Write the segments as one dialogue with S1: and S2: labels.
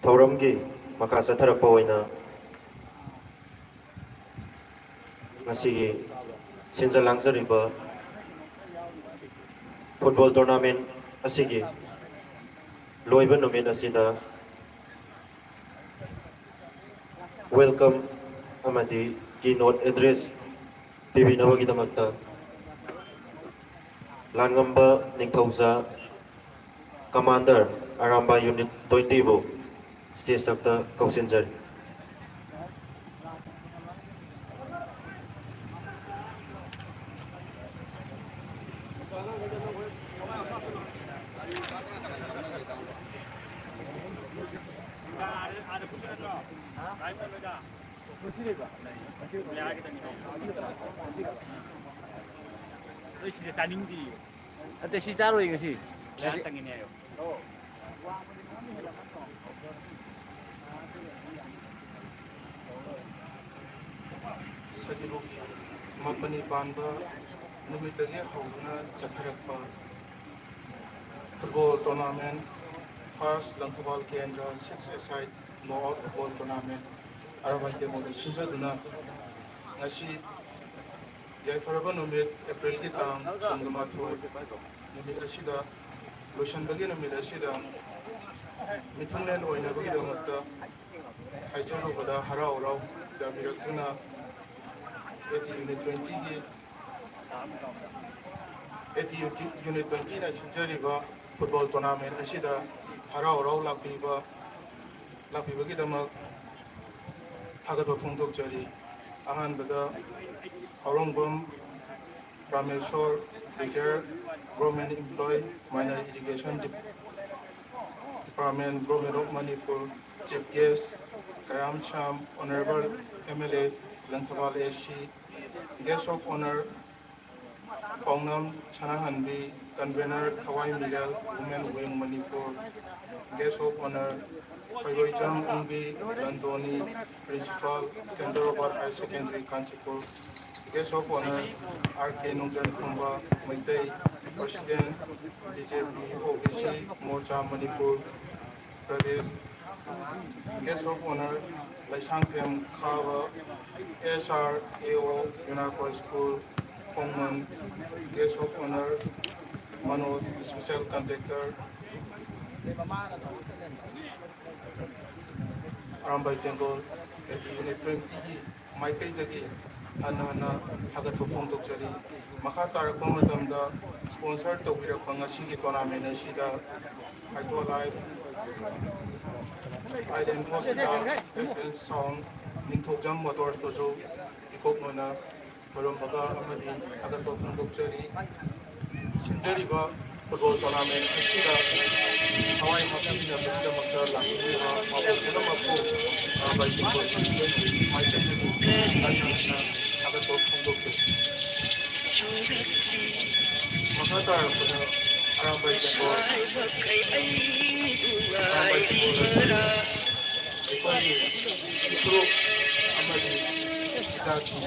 S1: ꯊꯧꯔꯝꯒꯤ ꯃꯈꯥ ꯆꯠꯊꯔꯛꯄ ꯑꯣꯏꯅ ꯉꯁꯤꯒꯤ ꯁꯤꯟꯖ ꯂꯥꯡꯖꯔꯤꯕ ꯐꯨꯠꯕꯣꯜ ꯇꯣꯔꯅꯥꯃꯦꯟ ꯑꯁꯤꯒꯤ ꯂꯣꯏꯕ ꯅꯨꯃꯤꯠ ꯑꯁꯤꯗ ꯋꯦꯜꯀꯝ ꯑꯃꯗꯤ ꯀꯤꯅꯣꯠ ꯑꯦꯗ꯭ꯔꯦꯁ ꯄꯤꯕꯤꯅꯕꯒꯤꯗꯃꯛꯇ ꯂꯥꯟꯉꯝꯕ ꯅꯤꯡꯊꯧꯖꯥ ꯀꯃꯥꯟꯗꯔ ꯑꯔꯥꯝꯕꯥ ꯌꯨꯅꯤꯠ 20ꯕꯨ ꯁ꯭ꯇꯦꯖꯇ ꯀꯧꯁꯤꯟꯖꯔꯤ꯫
S2: ꯑꯇꯩ ꯁꯤ ꯆꯥꯔꯣꯏ ꯉꯁꯤ
S3: ꯁꯖꯤꯕꯨꯒꯤ ꯃꯥꯄꯅꯤ ꯄꯥꯟꯕ ꯅꯨꯃꯤꯠꯇꯒꯤ ꯍꯧꯗꯨꯅ ꯆꯠꯊꯔꯛꯄ ꯐꯨꯠꯕꯣꯜ ꯇꯣꯔꯅꯥꯃꯦꯟ ꯐꯥꯔꯁ ꯂꯪꯊꯕꯥꯜ ꯀꯦꯟꯗ꯭ꯔ 6 ꯅꯣꯛꯑꯥꯎꯠ ꯐꯨꯠꯕꯣꯜ ꯇꯣꯔꯅꯥꯃꯦꯟ ꯑꯔꯕꯥꯟ ꯇꯦꯡꯒꯣꯜꯗ ꯁꯤꯟꯖꯗꯨꯅ ꯉꯁꯤ ꯌꯥꯏꯐꯔꯕ ꯅꯨꯃꯤꯠ ꯑꯦꯄ꯭ꯔꯤꯜꯒꯤ ꯇꯥꯡ 12 ꯅꯨꯃꯤꯠ ꯑꯁꯤꯗ ꯂꯣꯏꯁꯤꯟꯕꯒꯤ ꯅꯨꯃꯤꯠ ꯑꯁꯤꯗ ꯃꯤꯊꯨꯡꯂꯦꯟ ꯑꯣꯏꯅꯕꯒꯤꯗꯃꯛꯇ ꯍꯥꯏꯖꯔꯨꯕꯗ ꯍꯔꯥꯎ ꯍꯔꯥꯎ ꯌꯥꯕꯤꯔꯛꯇꯨꯅ AT Unit 20ꯒꯤ AT Unit 20ꯅ ꯁꯤꯟꯖꯔꯤꯕ ꯐꯨꯠꯕꯣꯜ ꯇꯣꯔꯅꯥꯃꯦꯟ ꯑꯁꯤꯗ ꯍꯔꯥꯎ ꯍꯔꯥꯎ ꯂꯥꯛꯄꯤꯕꯒꯤꯗꯃꯛ ꯊꯥꯒꯠꯄ ꯐꯣꯡꯗꯣꯛꯆꯔꯤ꯫ ꯑꯍꯥꯟꯕꯗ ꯍꯧꯔꯣꯡꯕꯝ Rameshwor retired government employee minor irrigation department government of Manipur chief guest Karam Shyam honourable MLA Langthabal SC guest of honour Paonam Sanahanbi convener Thawai Mirel women wing Manipur guest of honour Peiroijam Ongbi Landoni principal standard of higher secondary Kanchipur guest of honour RK नोंजन Khamba Meitei president BJP OBC Morcha Manipur Pradesh guest of honour Laishangthem Khaba SRAO यूनाको school Khoman guest of honour Manoj special conductor Arambai Tenggol AT Unit 20 माइकईदगी हन्ना थागत फोंदोक्चरी मखा तारक मतमदा sponsor तौबिरक ngasi टूर्नामेंट असिदा hydro life island hospital SL sound Ninthoujam motors को इकोकमना मरमबगा अमदी थागत फोंदोक्चरी सिंजरीबा फुटबॉल टूर्नामेंट असिदा हवाई मक्कीनबगीदमक्ता लाखिबा मापुल पुनमकु अरामबाई तेंगोल माइकईदगी हन्ना थागत फोंदोक्चरी मखा तारकपदा अरामबाई तेंगोल इफुरुप इजाकी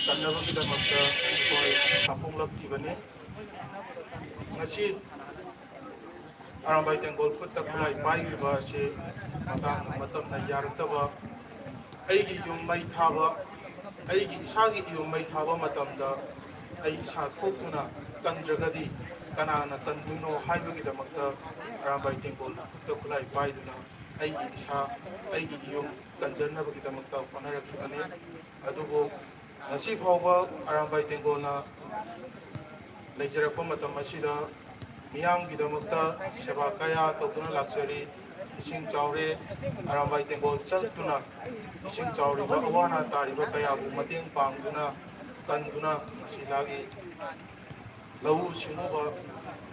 S3: कन्नबगीदमक्ता अखोई साफोंलक्किबने ngasi अरामबाई तेंगोल खुत्ता खुलाई पाइरिबा से मतमना यारक्तबा अैगी युम मई थाबा अैगी इसागी युम मई थाबा मतमदा अै इसा थोक्तुना कंद्रगदी कनाना कंदुनो हाइबगीदमक्ता अरामबाई तेंगोल खुत्ता खुलाई पाइदुना अैगी इसा अैगी युम कंजनबगीदमक्ता होनरखिबने अदुबो ngasi फावबा अरामबाई तेंगोलना लेजरक्पा मतम असिदा मियामगीदमक्ता सेवा कया तौदुना लाक्चरी इसिंग चावरे अरामबाई तेंगोल चलतुना इसिंग चावरीबा अवाना तारीबा कयाबु मतेंग पांगदुना कंदुना मसिलागी लऊ सिंगुबा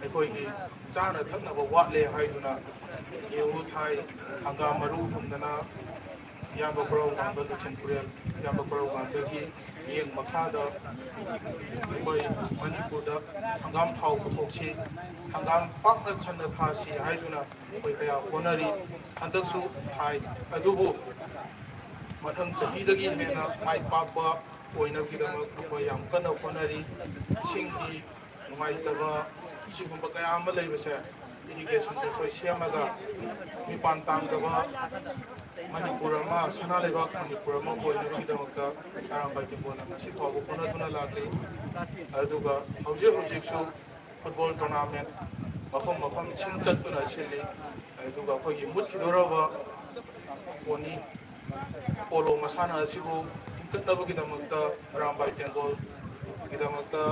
S3: अखोइगी चाना थक्नबा वाटले हाइदुना गेहूं थाई हंगाम मरु हुंदना याबा कोराव गांबा लुचिन पुरेल याबा कोराव गांबगी ꯃꯤꯠꯌꯦꯡ ꯃꯈꯥꯗ ꯑꯩꯈꯣꯏ ꯃꯅꯤꯄꯨꯔꯗ ꯍꯪꯒꯥꯝ ꯊꯥꯎ ꯄꯨꯊꯣꯛꯁꯤ, ꯍꯪꯒꯥꯝ ꯄꯥꯛꯅ ꯁꯟꯅ ꯊꯥꯁꯤ ꯍꯥꯏꯗꯨꯅ ꯑꯩꯈꯣꯏ ꯀꯌꯥ ꯍꯣꯠꯅꯔꯤ, ꯍꯟꯗꯛꯁꯨ ꯊꯥꯏ꯫ ꯑꯗꯨꯕꯨ ꯃꯊꯪ ꯆꯍꯤꯗꯒꯤ ꯍꯦꯟꯅ ꯃꯥꯏ ꯄꯥꯛꯄ ꯑꯣꯏꯅꯕꯒꯤꯗꯃꯛ ꯑꯩꯈꯣꯏ ꯌꯥꯝ ꯀꯟꯅ ꯍꯣꯠꯅꯔꯤ꯫ ꯏꯁꯤꯡꯒꯤ ꯅꯨꯡꯉꯥꯏꯇꯕ ꯁꯤꯒꯨꯝꯕ ꯀꯌꯥ ꯑꯃ ꯂꯩꯕꯁꯦ ꯏꯔꯤꯒꯦꯁꯟꯁꯦ ꯑꯩꯈꯣꯏ ꯁꯦꯝꯃꯒ ꯃꯤꯄꯥꯟ ꯇꯥꯡꯗꯕ ꯃꯅꯤꯄꯨꯔ ꯑꯃ, ꯁꯅꯥ ꯂꯩꯕꯥꯛ ꯃꯅꯤꯄꯨꯔ ꯑꯃ ꯑꯣꯏꯅꯕꯒꯤꯗꯃꯛꯇ ꯑꯔꯥꯝꯕꯥꯏ ꯇꯦꯡꯀꯣꯟꯅ ꯉꯁꯤ ꯐꯥꯎꯕ ꯍꯣꯠꯅꯗꯨꯅ ꯂꯥꯛꯂꯤ꯫ ꯑꯗꯨꯒ ꯍꯧꯖꯤꯛ ꯍꯧꯖꯤꯛꯁꯨ ꯐꯨꯠꯕꯣꯜ ꯇꯣꯔꯅꯥꯃꯦꯟ ꯃꯐꯝ ꯃꯐꯝ ꯁꯤꯟ ꯆꯠꯇꯨꯅ ꯁꯤꯜꯂꯤ꯫ ꯑꯗꯨꯒ ꯑꯩꯈꯣꯏꯒꯤ ꯃꯨꯠꯈꯤꯗꯧꯔꯕ ꯄꯣꯅꯤ ꯄꯣꯂꯣ ꯃꯁꯥꯟꯅ ꯑꯁꯤꯕꯨ ꯏꯟꯈꯠꯅꯕꯒꯤꯗꯃꯛꯇ ꯑꯔꯥꯝꯕꯥꯏ ꯇꯦꯡꯒꯣꯜꯒꯤꯗꯃꯛꯇ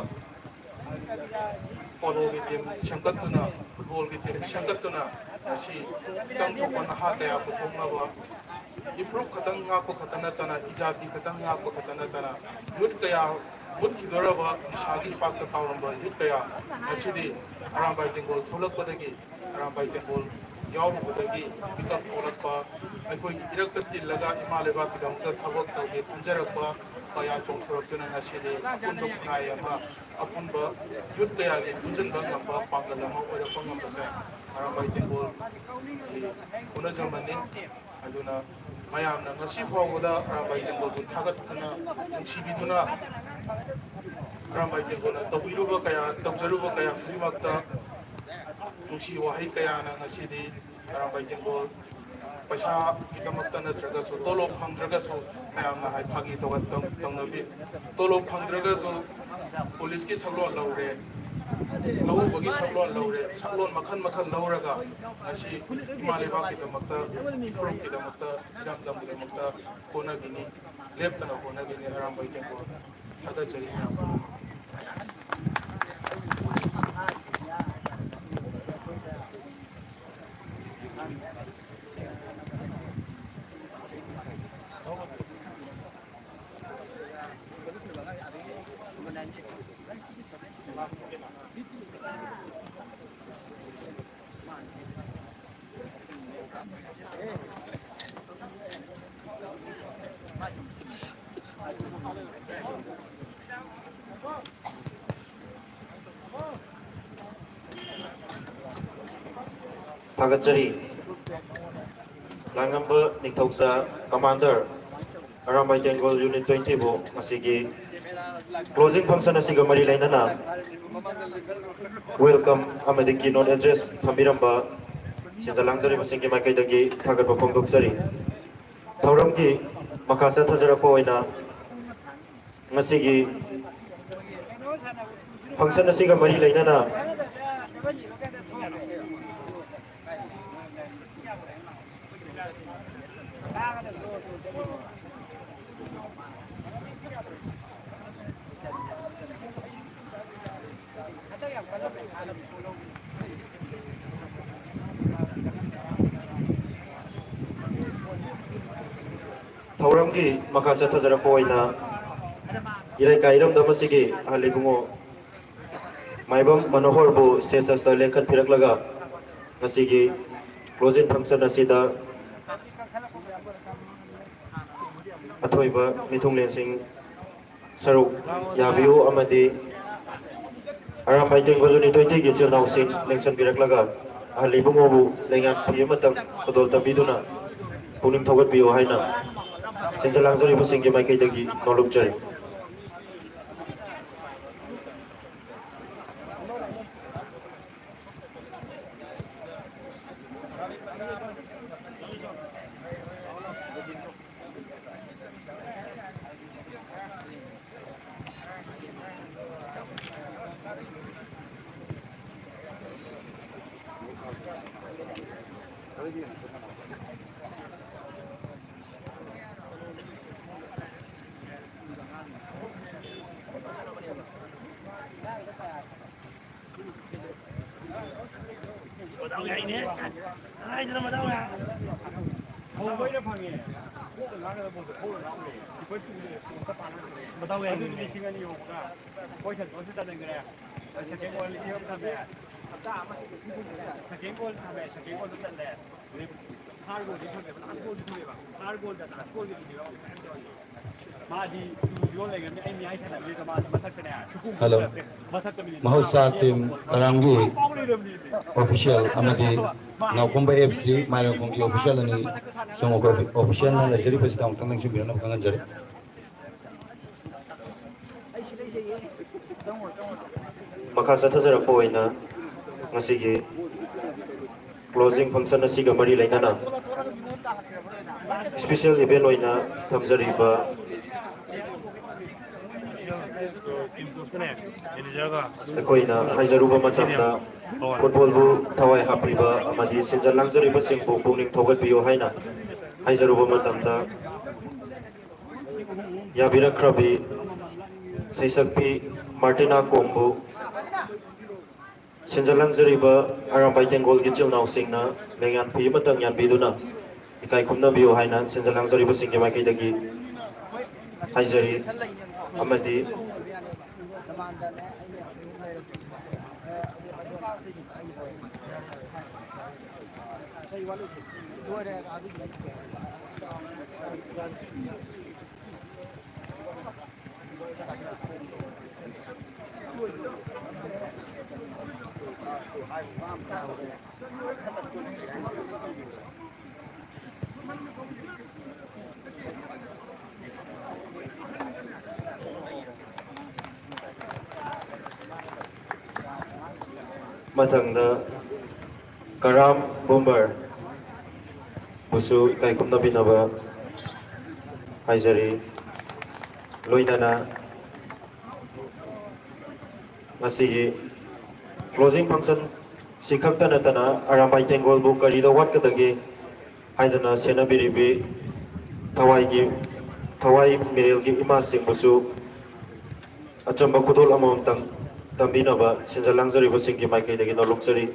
S3: ꯄꯣꯂꯣꯒꯤ ꯇꯤꯝ ꯁꯦꯝꯒꯠꯇꯨꯅ, ꯐꯨꯠꯕꯣꯜꯒꯤ ꯇꯤꯝ ꯁꯦꯝꯒꯠꯇꯨꯅ ꯉꯁꯤ ꯆꯪꯊꯣꯛꯄ ꯅꯍꯥ ꯀꯌꯥ ꯄꯨꯊꯣꯛꯅꯕ, ꯏꯐ꯭ꯔꯨꯞ ꯈꯛꯇꯪ ꯉꯥꯛꯄ ꯈꯛꯇ ꯅꯠꯇꯅ, इजाति खतंग ꯉꯥꯛꯄ ꯈꯛꯇ ꯅꯠꯇꯅ ꯌꯨꯠ ꯀꯌꯥ ꯃꯨꯠꯈꯤꯗꯧꯔꯕ ꯅꯤꯁꯥꯒꯤ ꯏꯄꯥꯛꯇ ꯇꯥꯎꯔꯝꯕ ꯌꯨꯠ ꯀꯌꯥ ꯉꯁꯤꯗꯤ ꯑꯔꯥꯝꯕꯥꯏ ꯇꯦꯡꯒꯣꯜ ꯊꯣꯛꯂꯛꯄꯗꯒꯤ, ꯑꯔꯥꯝꯕꯥꯏ ꯇꯦꯡꯒꯣꯜ ꯌꯥꯎꯔꯨꯕꯗꯒꯤ ꯃꯤꯀꯞ ꯊꯣꯛꯂꯛꯄ, ꯑꯩꯈꯣꯏꯒꯤ ꯏꯔꯛꯇ ꯇꯤꯜꯂꯒ ꯏꯃꯥ ꯂꯩꯕꯥꯛꯀꯤꯗꯃꯛꯇ ꯊꯕꯛ ꯇꯧꯒꯦ ꯈꯟꯖꯔꯛꯄ ꯀꯌꯥ ꯆꯣꯡꯊꯣꯔꯛꯇꯨꯅ ꯉꯁꯤꯗꯤ ꯑꯄꯨꯟꯕ ꯈꯨꯟꯅꯥꯏ ꯑꯃ, ꯑꯄꯨꯟꯕ ꯌꯨꯠ ꯀꯌꯥꯒꯤ ꯄꯨꯟꯁꯤꯟꯕ ꯉꯝꯕ ꯄꯥꯡꯒꯜ ꯑꯃ ꯑꯣꯏꯔꯛꯄ ꯉꯝꯕꯁꯦ ꯑꯔꯥꯝꯕꯥꯏ ꯇꯦꯡꯒꯣꯜꯒꯤ ꯍꯣꯠꯅꯖꯃꯟꯅꯤ꯫ ꯑꯗꯨꯅ ꯃꯌꯥꯝꯅ ꯉꯁꯤ ꯐꯥꯎꯕꯗ ꯑꯔꯥꯝꯕꯥꯏ ꯇꯦꯡꯒꯣꯜꯕꯨ ꯊꯥꯒꯠꯇꯨꯅ ꯅꯨꯡꯁꯤꯕꯤꯗꯨꯅ ꯑꯔꯥꯝꯕꯥꯏ ꯇꯦꯡꯒꯣꯜꯅ ꯇꯧꯕꯤꯔꯨꯕ ꯀꯌꯥ, ꯇꯧꯖꯔꯨꯕ ꯀꯌꯥ ꯈꯨꯗꯤꯡꯃꯛꯇ ꯅꯨꯡꯁꯤ ꯋꯥꯍꯩ ꯀꯌꯥꯅ ꯉꯁꯤꯗꯤ ꯑꯔꯥꯝꯕꯥꯏ ꯇꯦꯡꯒꯣꯜ ꯄꯩꯁꯥꯒꯤꯗꯃꯛꯇ ꯅꯠꯇ꯭ꯔꯒꯁꯨ, ꯇꯣꯂꯣꯞ ꯐꯪꯗ꯭ꯔꯒꯁꯨ ꯃꯌꯥꯝꯅ ꯐꯥꯒꯤ ꯇꯧꯅꯕꯤ, ꯇꯣꯂꯣꯞ ꯐꯪꯗ꯭ꯔꯒꯁꯨ ꯄꯨꯂꯤꯁꯀꯤ ꯁꯛꯂꯣꯟ ꯂꯧꯔꯦ, ꯂꯧꯎꯕꯒꯤ ꯁꯛꯂꯣꯟ ꯂꯧꯔꯦ, ꯁꯛꯂꯣꯟ ꯃꯈꯜ ꯃꯈꯜ ꯂꯧꯔꯒ ꯉꯁꯤ ꯏꯃꯥ ꯂꯩꯕꯥꯛꯀꯤꯗꯃꯛꯇ, ꯏꯐꯨꯔꯨꯞꯀꯤꯗꯃꯛꯇ, ꯏꯔꯝꯗꯝꯒꯤꯗꯃꯛꯇ ꯍꯣꯠꯅꯕꯤꯅꯤ, ꯂꯦꯞꯇꯅ ꯍꯣꯠꯅꯕꯤꯅꯤ꯫ ꯑꯔꯥꯝꯕꯥꯏ ꯇꯦꯡꯒꯣꯜ ꯊꯥꯒꯠꯆꯔꯤ ꯃꯌꯥꯝ ꯄꯨꯝꯅꯃꯛ꯫
S1: थागतचरी लांगंबा निथौजा कमांडर अरामबाई टेंगोल यूनिट 20 बो मसीगी क्लोजिंग फंक्शन असिगा मरी लेना वेलकम अमदी की नोट एड्रेस थंबिरंबा सिंजलांगजरी मसिंगी माइकैदगी थागतबा फोंदोकजरी थौरमगी मखासा थजरपा ओइना मसीगी फंक्शन असिगा मरी लेना थौरमगी मखासा थजरपा ओइना इराइकाइरमदा मसिगी हलिबुंगो माइबम मनोहरबु स्टेटसदा लेखत फिरकलगा ngasiगी closing function asida अथोइबा मिथुंगलेंसिंग सरुक याबिउ अमदी अरामबाई टेंगोल यूनिट 20 की चिलनाउसिंग लेंसन बिरकलगा हलिबुंगोबु लेंगान फियमतंग खदोल तंबिदुना पुनिंग थौगत बियो हाइना सिंजलांगजरी बसिंगी माइकैदगी नोलुपजरी
S4: Hello. Mahousa team Karamgi official amadi Naukumba FC Mayokonggi official ani Songo official na lajari pasita ang tanglang sumira na kangan jari.
S1: Maka sa tazarap po ay na ngasigi closing function na siga mari lain na special event ay na tamzari ba ako'y na haizaruba matamda football bu thawai hapiba amadi sinjal langzari ba singbu buning thogat biyo haina haizaruba matamda yabira krabi saisakpi martina kombu sinjal langzari ba arambai tengol gijil naw singna lengyan pi matang yan biduna ikai khumna biyo haina sinjal langzari ba singge mai dagi haizari amadi mathangda Karam Bomber busu ikai kumna binaba haizari loinana ngasigi closing function sikhakta natana arambai tengol bu karida wat kadagi haidana sena biribi thawai miril gi ima sing busu achamba kudol amom tambinaba sinjal langzari bu singki mai kai dagi no luksari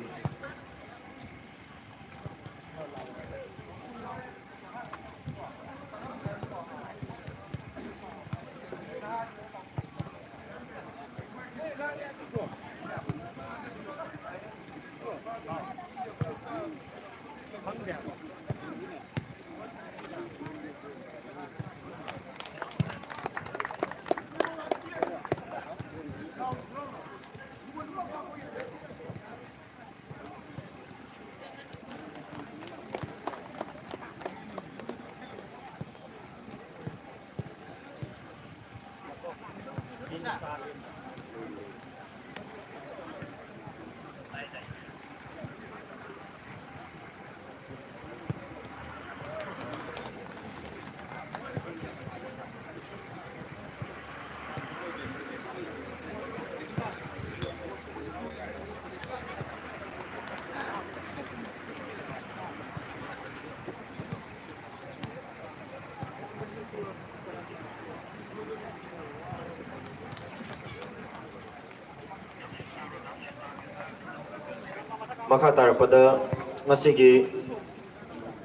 S1: makha tarpada ngasigi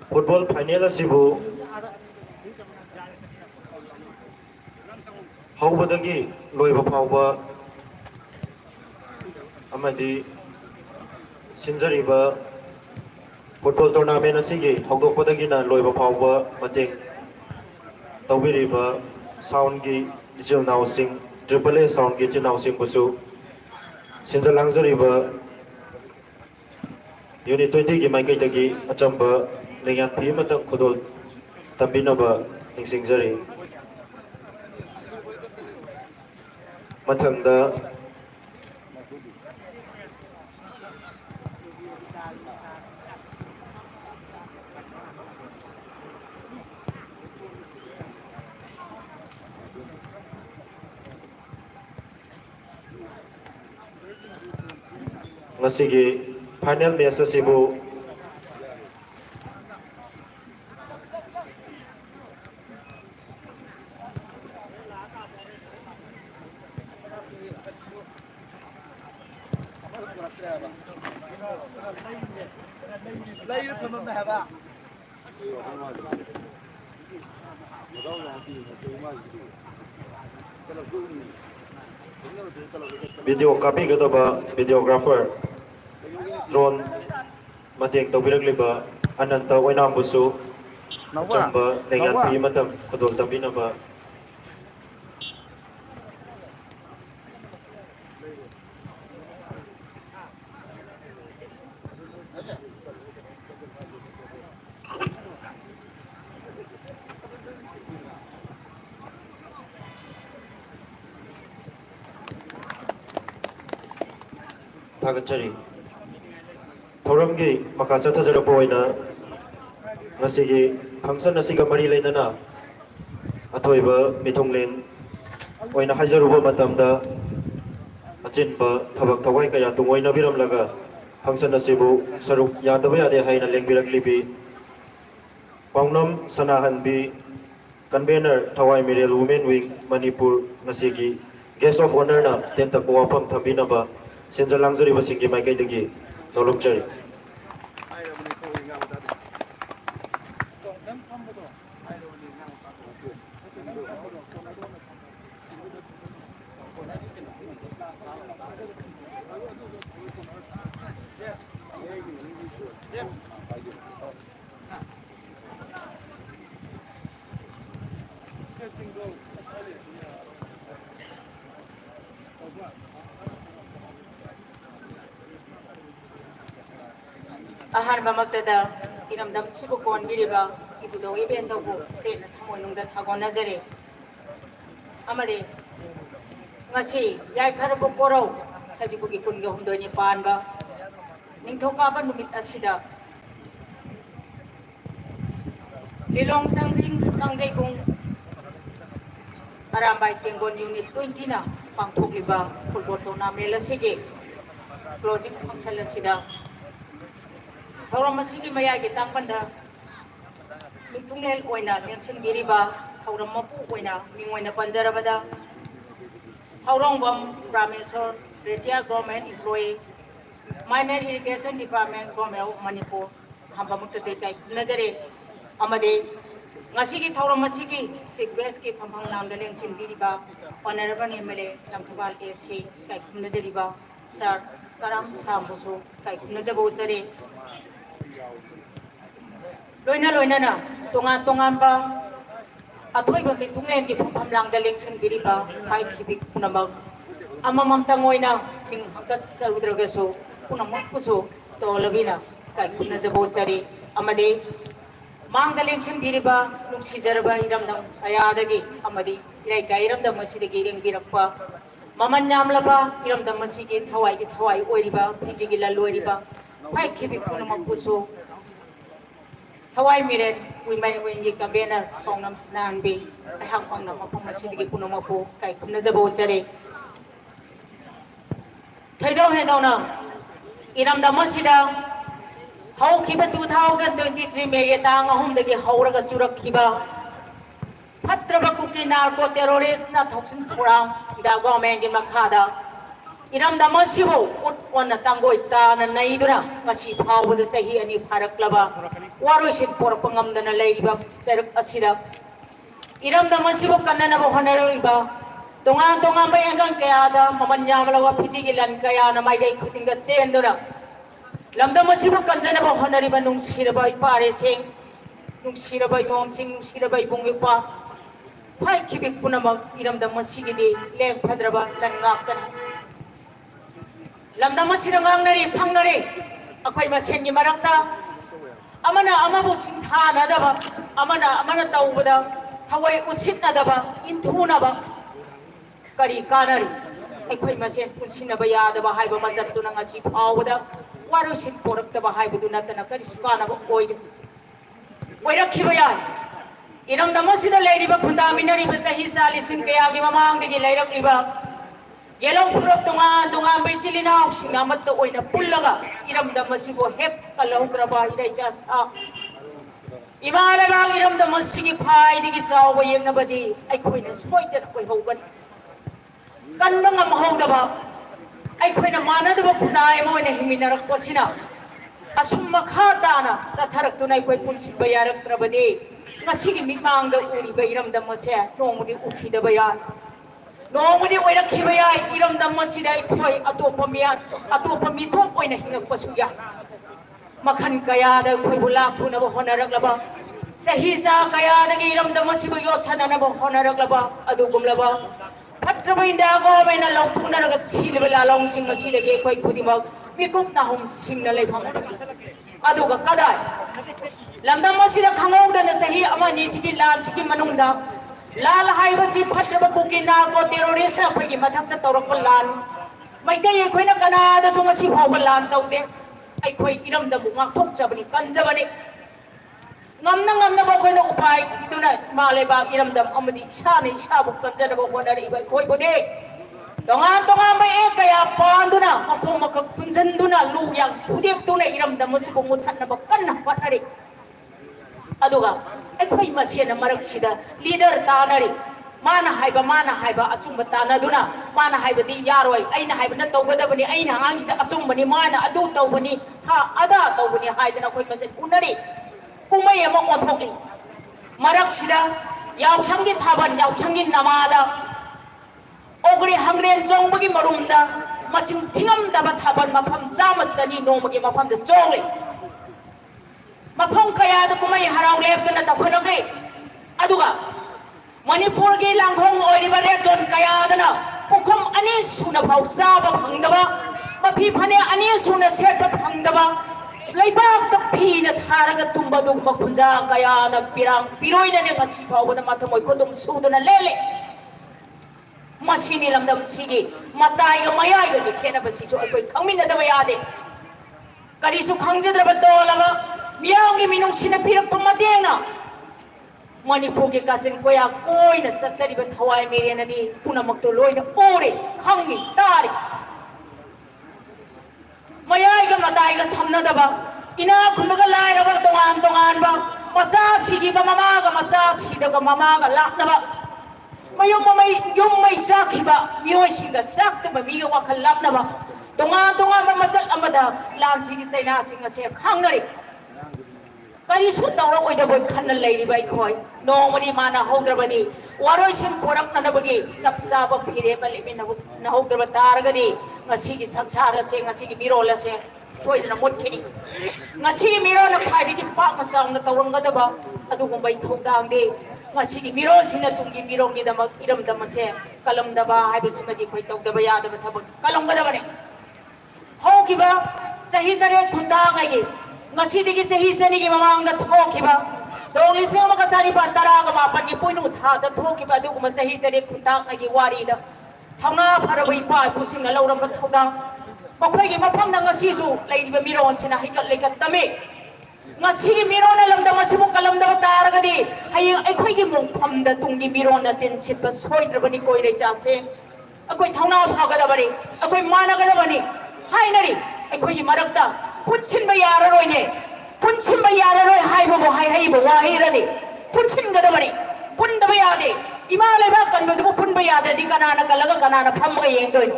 S1: football final asibu haubadagi loiba phauba amadi sinjariba football tournament asigi hogdokpadagi na loiba phauba mateng tawbiriba sound gi digital nausing triple A sound gi nausing busu sinjal langzariba Unit 20 gi mai kai dagi achamba lengyan phi matang khudol tambinaba ingsingjari mathangda ngasigi final match asibu video copy gadaba videographer drone mateng tawbirak liba अनंत ओइनामबुसु
S2: Nấu quá.
S1: चंबा लेंगान
S2: Nấu quá.
S1: पी मतम खुदोल तंबिनबा थागचरी थौरमगी मका चथजरप ओइना ngasiगी function asiga mari leinana athoiba mithonglen oina haijaruba matamda achinba thabak thawai kaya tungoina biramlaga function asibu saruk yadaba yade haina lengbiraklibi paunam sanahanbi convener thawai mirel women wing manipur ngasigi guest of honor na tenta ko wapam thambinaba senja langjari basingi maikai dagi nolokchari
S5: Ahar mamagdada inamdam sibu kon biriba ibudo ibendo bu sena thamoinungda thagon nazare amade ngasi yai kharabu poro sajibugi kunge humdoni panba ningthoka ba numit asida lilong sangjing kangjai bung arambai tengon unit 20 na pangthokliba football tournament asige closing function asida thauram asigi mayagi tangpanda mithunglel oina mention biriba thauram mapu oina mingoina panjarabada thaurongbam Rameswar retired government employee minor irrigation department government of Manipur hambamukta de kai kunajare amade ngasigi thauram asigi sequence ki phamphang namda lenchin biriba honorable MLA Lamthobal AC kai kunajariba sir karam sambusu kai kunajabo jare loina loina na tongan ba athoi ba mithunglen ki pham lang da lengchen biriba pai khibik punamak amamam tangoina ming hangka sarudragaso punamak kuso tolabina kai kunna jabo chari amade mang da lengchen biriba nungsi jarba iramdam ayadagi amadi irai gairam da masidagi reng birakpa maman nyamlaba iramdam masigi thawai oiriba phijigi la loiriba pai khibik punamak kuso Thawai miren women wengi campaigner paunam sinan be ahang paunam apong masidi punama po kai kumna jabo chare thaidau hedau na iram da masida hau khiba 2023 me ye tang ahum dagi hauraga surak khiba phatraba kuki narco terrorist na thoksin thorang da government gi makhada iram da masibo ut wana tangoi ta na naidura ngasi phawda sahi ani pharaklaba waroisin porpangam dana laiba charak asida iram da masibo kanana bo honariba tonga mai angang kaya da maman yamlawa phiji gilan kaya na mai gai khutinga sendura lamda masibo kanjana bo honariba nung siraba pare sing nung siraba mom sing nung siraba bungipa phai khibik punamak iram da masigi de lek phadraba lan ngak tan lamda masida ngangnari sangnari akhoi ma sengi marakta amana amabu singtha nadaba amana tawbada thawai usit nadaba inthunaba kari kanari akhoi ma sen punsina ba yadaba haiba majattu na ngasi phawada warusin poraktaba haibudu natana kari sukana ba oirakhiba ya iram damasida leiriba khundaminari ba sahi salisin kaya gi mamang digi leirakliba Yelong purok tunga bechilina sinamat to oina pullaga iram damasibo hep kalau graba idai jasa imala lang iram damasigi phai digi sawa yeng nabadi ai khoina soita koi hogan kan banga mahodaba ai khoina manadaba punai moina himinar kosina asum makha dana satharak tunai koi punsi bayarak trabadi masigi mikang da uri bairam damasya nomudi ukhida bayan Normally, when a Kibaya, Iram Damasida, Koi, Atopamia, Atopamito, when a Hinapasuya. makhan kaya da khoi bulak thu na bo honarak laba sahi sa kaya da gi ram da masibu yo sana na bo honarak laba adu gum laba phatra bainda go baina long thu na ga sil bela long sing asi lege khoi khudi mak mi kum na hum sing na lai pham adu ga kadai lamda masida khangau da na sahi ama ni chi ki lan chi ki manung da लाल हाइबसी फटब कुकिना को terrorist ना फगी मथक त तौरक लान मैतै अखोइना कना the सुमसी होब लान तौदे अखोइ Iram the Bunga थोक जबनी कंजबनी ngamna बखोइना उपाय थिदुना मालेबा इरम दम अमदि सानै साबु कंजनब होनरि बै खोइ बोदे तोंगा मै ए कया पांदुना मखों मखक पुंजनदुना लु yang थुदेक तुना इरम दम मसिबु मुथनब कन्ना पटनरि अदुगा अखोइ मसेन मरक्सिदा लीडर तानरी माना हाइबा अचुंब तानदुना माना हाइबदि यारोय अइना हाइबना तौगदबनि अइना आंगसिदा अचुंबनि माना अदु तौबनि हा अदा तौबनि हाइदना अखोइ मसेन उनरी कुमै अमा ओथोकि मरक्सिदा यावछंगि थाबन यावछंगि नमादा ओगरि हंग्रेन जोंबगि मरुमदा मचिं थिंगमदबा थाबन मफम जाम सनी नोमगि मफमदा जोंगले मफम कया कुमै हराव लेपतना तखनगले अदुगा मणिपुर की लांगोंग ओइरिबा रेजोन कयादना पुखम अनि सुना फाउ साबा फंगदबा मफी फने अनि सुना सेटबा फंगदबा लैबाक त फीना थारगा तुंबा दुंबा खुंजा कयाना पिरांग पिरोइना ने ngasi फाउबदा माथमोय खोदुम सुदना लेले मसिनी लमदम सिगी मताइगा मयाइगा के खेनबा सिसो अखोइ खंगमिनदबा यादे करिसु खंगजद्रबा दोलबा मियाओंगी मिनुंगसिना पिरक्पा मतेंगना मणिपुर के काचिन कोया कोइना चचरिबा थवाई मेरेनदी पुनमक्तो लोइना ओरे खंगी तारे मयाइगा मताइगा समनदबा इना खुमगा लाइरबा तोंगान बा मचा सिगिबा ममागा मचा सिदगा ममागा लापनबा मयुम मै जाखिबा मियोइसिंगा जाक्तबा मिगा वाखल लापनबा तोंगान मचल अमदा लानसिगी चैना सिंगा से खांगनरि करिसु तौर ओइदबोय खन्न लैरिबा इखोय नोमनि माना हौद्रबदि वारोइसिम पोरक्ननबगि चपचाबा फिरेबा लिमिनबु नहौद्रबा तारगदि ngasiगी samsara se ngasigi mirola se soidna motkhini ngasigi mirona khaidigi pakna saungna tawrangadaba adugumbai thongdangde ngasigi mirol sina tungi mirongi damak iram damase kalamdaba haibismadi khoi tawdaba yadaba thabak kalamgadabane hokiba sahi dare khunda ngai ngasidigi sahi sanigi mamangda thokiba songlising makasari pa taraga mapan gi poinu tha da thokiba aduguma sahi dare khunda ngai wari da thangna pharabai pa pusingna lawramba thawda makhoi mafamna ngasisu leiriba miron sina hikat lekat tame ngasi mirona lamda masibu kalamda taragadi hayeng akhoi gi mongphamda tungi mirona tin chitba soidrabani koire jase akoi thangna phagada bari akoi managada bani hainari akhoi gi marakta punsinba yararoi haibo bo haibo wahirani punsinga bani pundaba yade इमालेबा कन्बदु फुनबा याददि कनाना कलगा कनाना फमगा येंदोय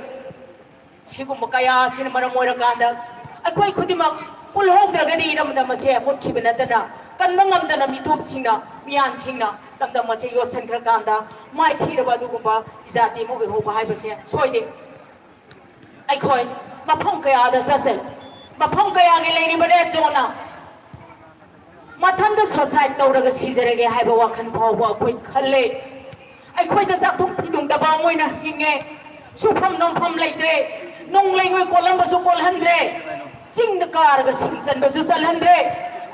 S5: सिगुम कया सिन मरम मोर कांदा अखोय खुदिमक पुल होद्रगदि इरमदा मसे मुखिबा नतना कन्बा ngमदना मिथुप सिंगना मियान सिंगना lambda मसे योसन खर कांदा माइ थिरबा दुगुबा इजाति मोगे होबा हाइबसे सोइदे अखोय मफम कयादा जसे मफम कयागे लेरिबा रे जोना मथंद सोसाइटी तौरगा सिजरगे हाइबा वाखन फावबा अखोय खल्ले अखोइदा जाथुक फिदुंगदबा मोइना हिंगे सुफम नोंफम लेत्रे नोंग लेंगोय कोलमबसु कोलहंद्रे सिंग कारगा सिंगसनबसु चलहंद्रे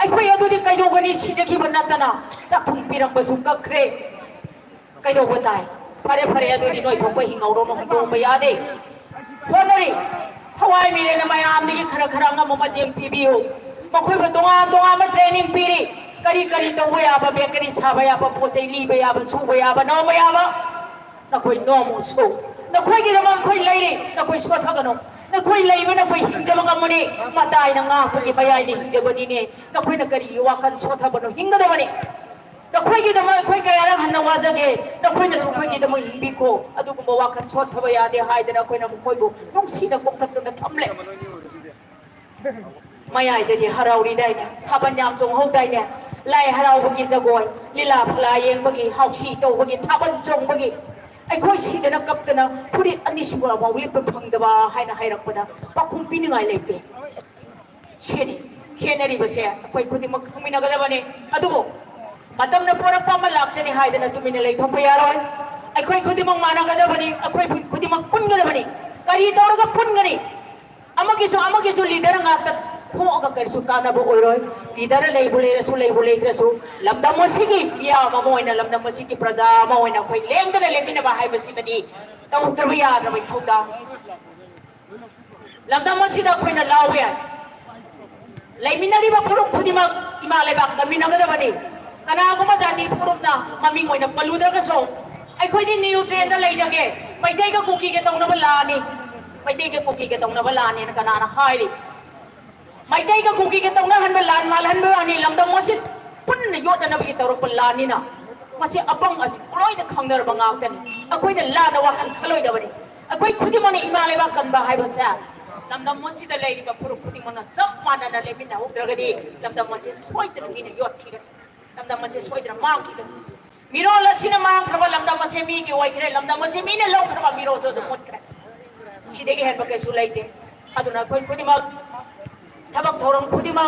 S5: अखोइ अदुदि कैदोगनि सिजखिबा नतना जाथुक पिरंबसु कखरे कैदोबा ताय फरे अदुदि नोय थोपा हिंगौरो नोंदोंबा यादे होनरि थवाई मिरेना मयामदि खरा ngam मतेंग पिबियु मखोइबा तोंगा ट्रेनिंग पिरि करी तौबा याबा बेकरी साबा याबा पोचै लीबा याबा सुबा याबा नौबा याबा नखोइ नोमो सो नखोइगी दमा खोइ लैरे नखोइ सोथगनो नखोइ लैबा नखोइ हिंजबा गमने मताइ न ngaखोइ मयाइ नि हिंजबनि ने नखोइ न करी वाखन सोथबनो हिंगदबनि नखोइगी दमा खोइ कयारा हन्ना वाजगे नखोइ न सुखोइगी दमा हिंबिखो अदुगुम वाखन सोथबा यादे हाइदना खोइ न खोइबु नुंसिना कोकतना थमले मयाइ ददि हराउरि दाइने थाबन याम जों हौदाइने लाई हराउबगी जगोय लीला फला येंबगी हाउसी तौबगी थाबन जोंबगी अखोइ सिदना कप्तना फुरि अनिसिबा बावलिप फंगदबा हाइना हाइरकपदा पाखुम पिनिगाय लेते सेदि खेनरीबसे अखोई खुदिमक खंगमिनगदबने अदुबो मतमना पोरक्पा अमा लाक्चनी हाइदना तुमिना लेथोप यारोय अखोई खुदिमक मानगदबनी अखोई खुदिमक पुनगदबनी करी तौरगा पुनगनी अमगिसु leader ngakta thoga karisu kanabo oiroi leader leibulerasu lamdam masigi ya mamoina lamdam masigi praja mamoina khoi lengdana lemina ba haibasi badi tawutra ya da bai thauda lamdam masida khoina lawe laiminari ba purup khudima imale ba kaminaga bani kana guma jati purupna maming oina paludra ka so ai khoi di nutrient da leijage paitai ka cookie ke tongna ba lani paitai ka cookie ke tongna ba lani kana na hairi maitai ka cookie ke tongna han ba lan mal han ba ani lamdam masit punna yot na bi tawro pallani na masi apang as kloi da khangnar ba ngaktan akoi na la na wa kan khaloi da bani akoi khudima ni imale ba kan ba hai ba sa lamdam masi da lei ba puru khudima na sam mana na lemin na hukdragadi lamdam masi soidra mina yot ki lamdam masi soidra ma ki miro la sina ma khaba lamdam masi mi ki oi khre lamdam masi mi ne lo khaba miro zo da mot khre sidegi hen ba ke sulaite aduna koi khudima thabak thoram khudima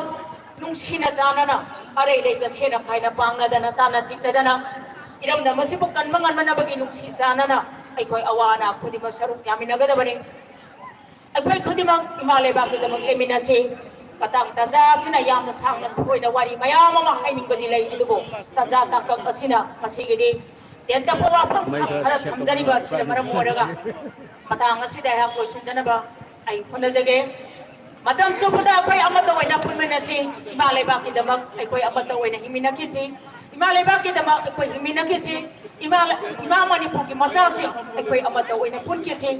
S5: nungsina janana are leita sena khaina pangna dana tana tikna dana iram da masi bu kan mangan mana bagi nungsi janana ai koi awana khudima saruk yaminaga da bani ai koi khudima imale ba ke da lemina se patang taja sina yamna sangna thoi na wari mayam ma haining gadi lei adugo taja takak asina masigi di tenta powa pa hara thamjani ba sina maram moraga patang asida ha question jana ba ai khona jage matam supuda koi amata waina punmena si imale ba ki damak ai koi amata waina himina ki si imale ba ki damak ai koi himina ki si imamani pu ki masa si ai koi amata waina pun ki si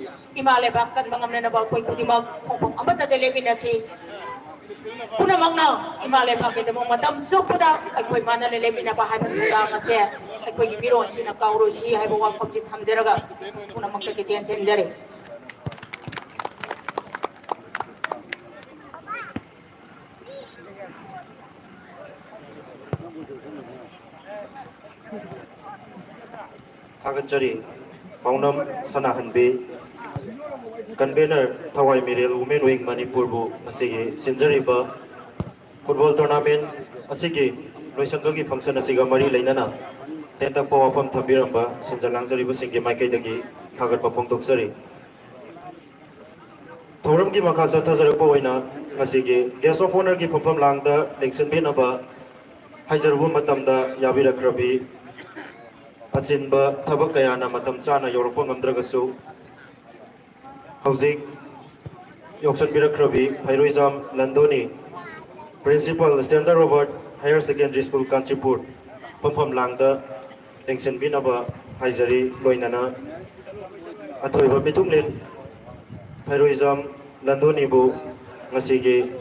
S5: imale ba kan mangamna na ba koi kudimak khopong amata delebina si puna mangna imale ba ki damak matam supuda ai koi mana lelemina ba hai banda ngase ai koi biro si na kauro si hai ba wa khopji thamjaraga puna mangka ki tian senjare
S1: Thagachari Maunam Sanahanbe Convener Thawai Mirel Women Wing Manipur Bu Asigi Sinjariba Football Tournament Asigi Loisangagi function Asiga Mari Lainana Tenta Powapam Thabiramba Sinjalangzari Busingi Maike Dagi Thagat Papong Doksari Thoramgi Makasa Tazarapoina Asigi Guest of Honor Gi Papam Langda Nixon Binaba Hajarbu Matamda Yabira Krabi Achinba Thabak Kayana Matam Chana Europon Amdragasu Hauzik Yoksan Birakrabi Pairuizam Landoni Principal Standard Robert Higher Secondary School Kanchipur Pampam Langda Nixon Binaba Haizari Loinana Atoiba Mitunglin Pairuizam Landoni Bu Ngasigi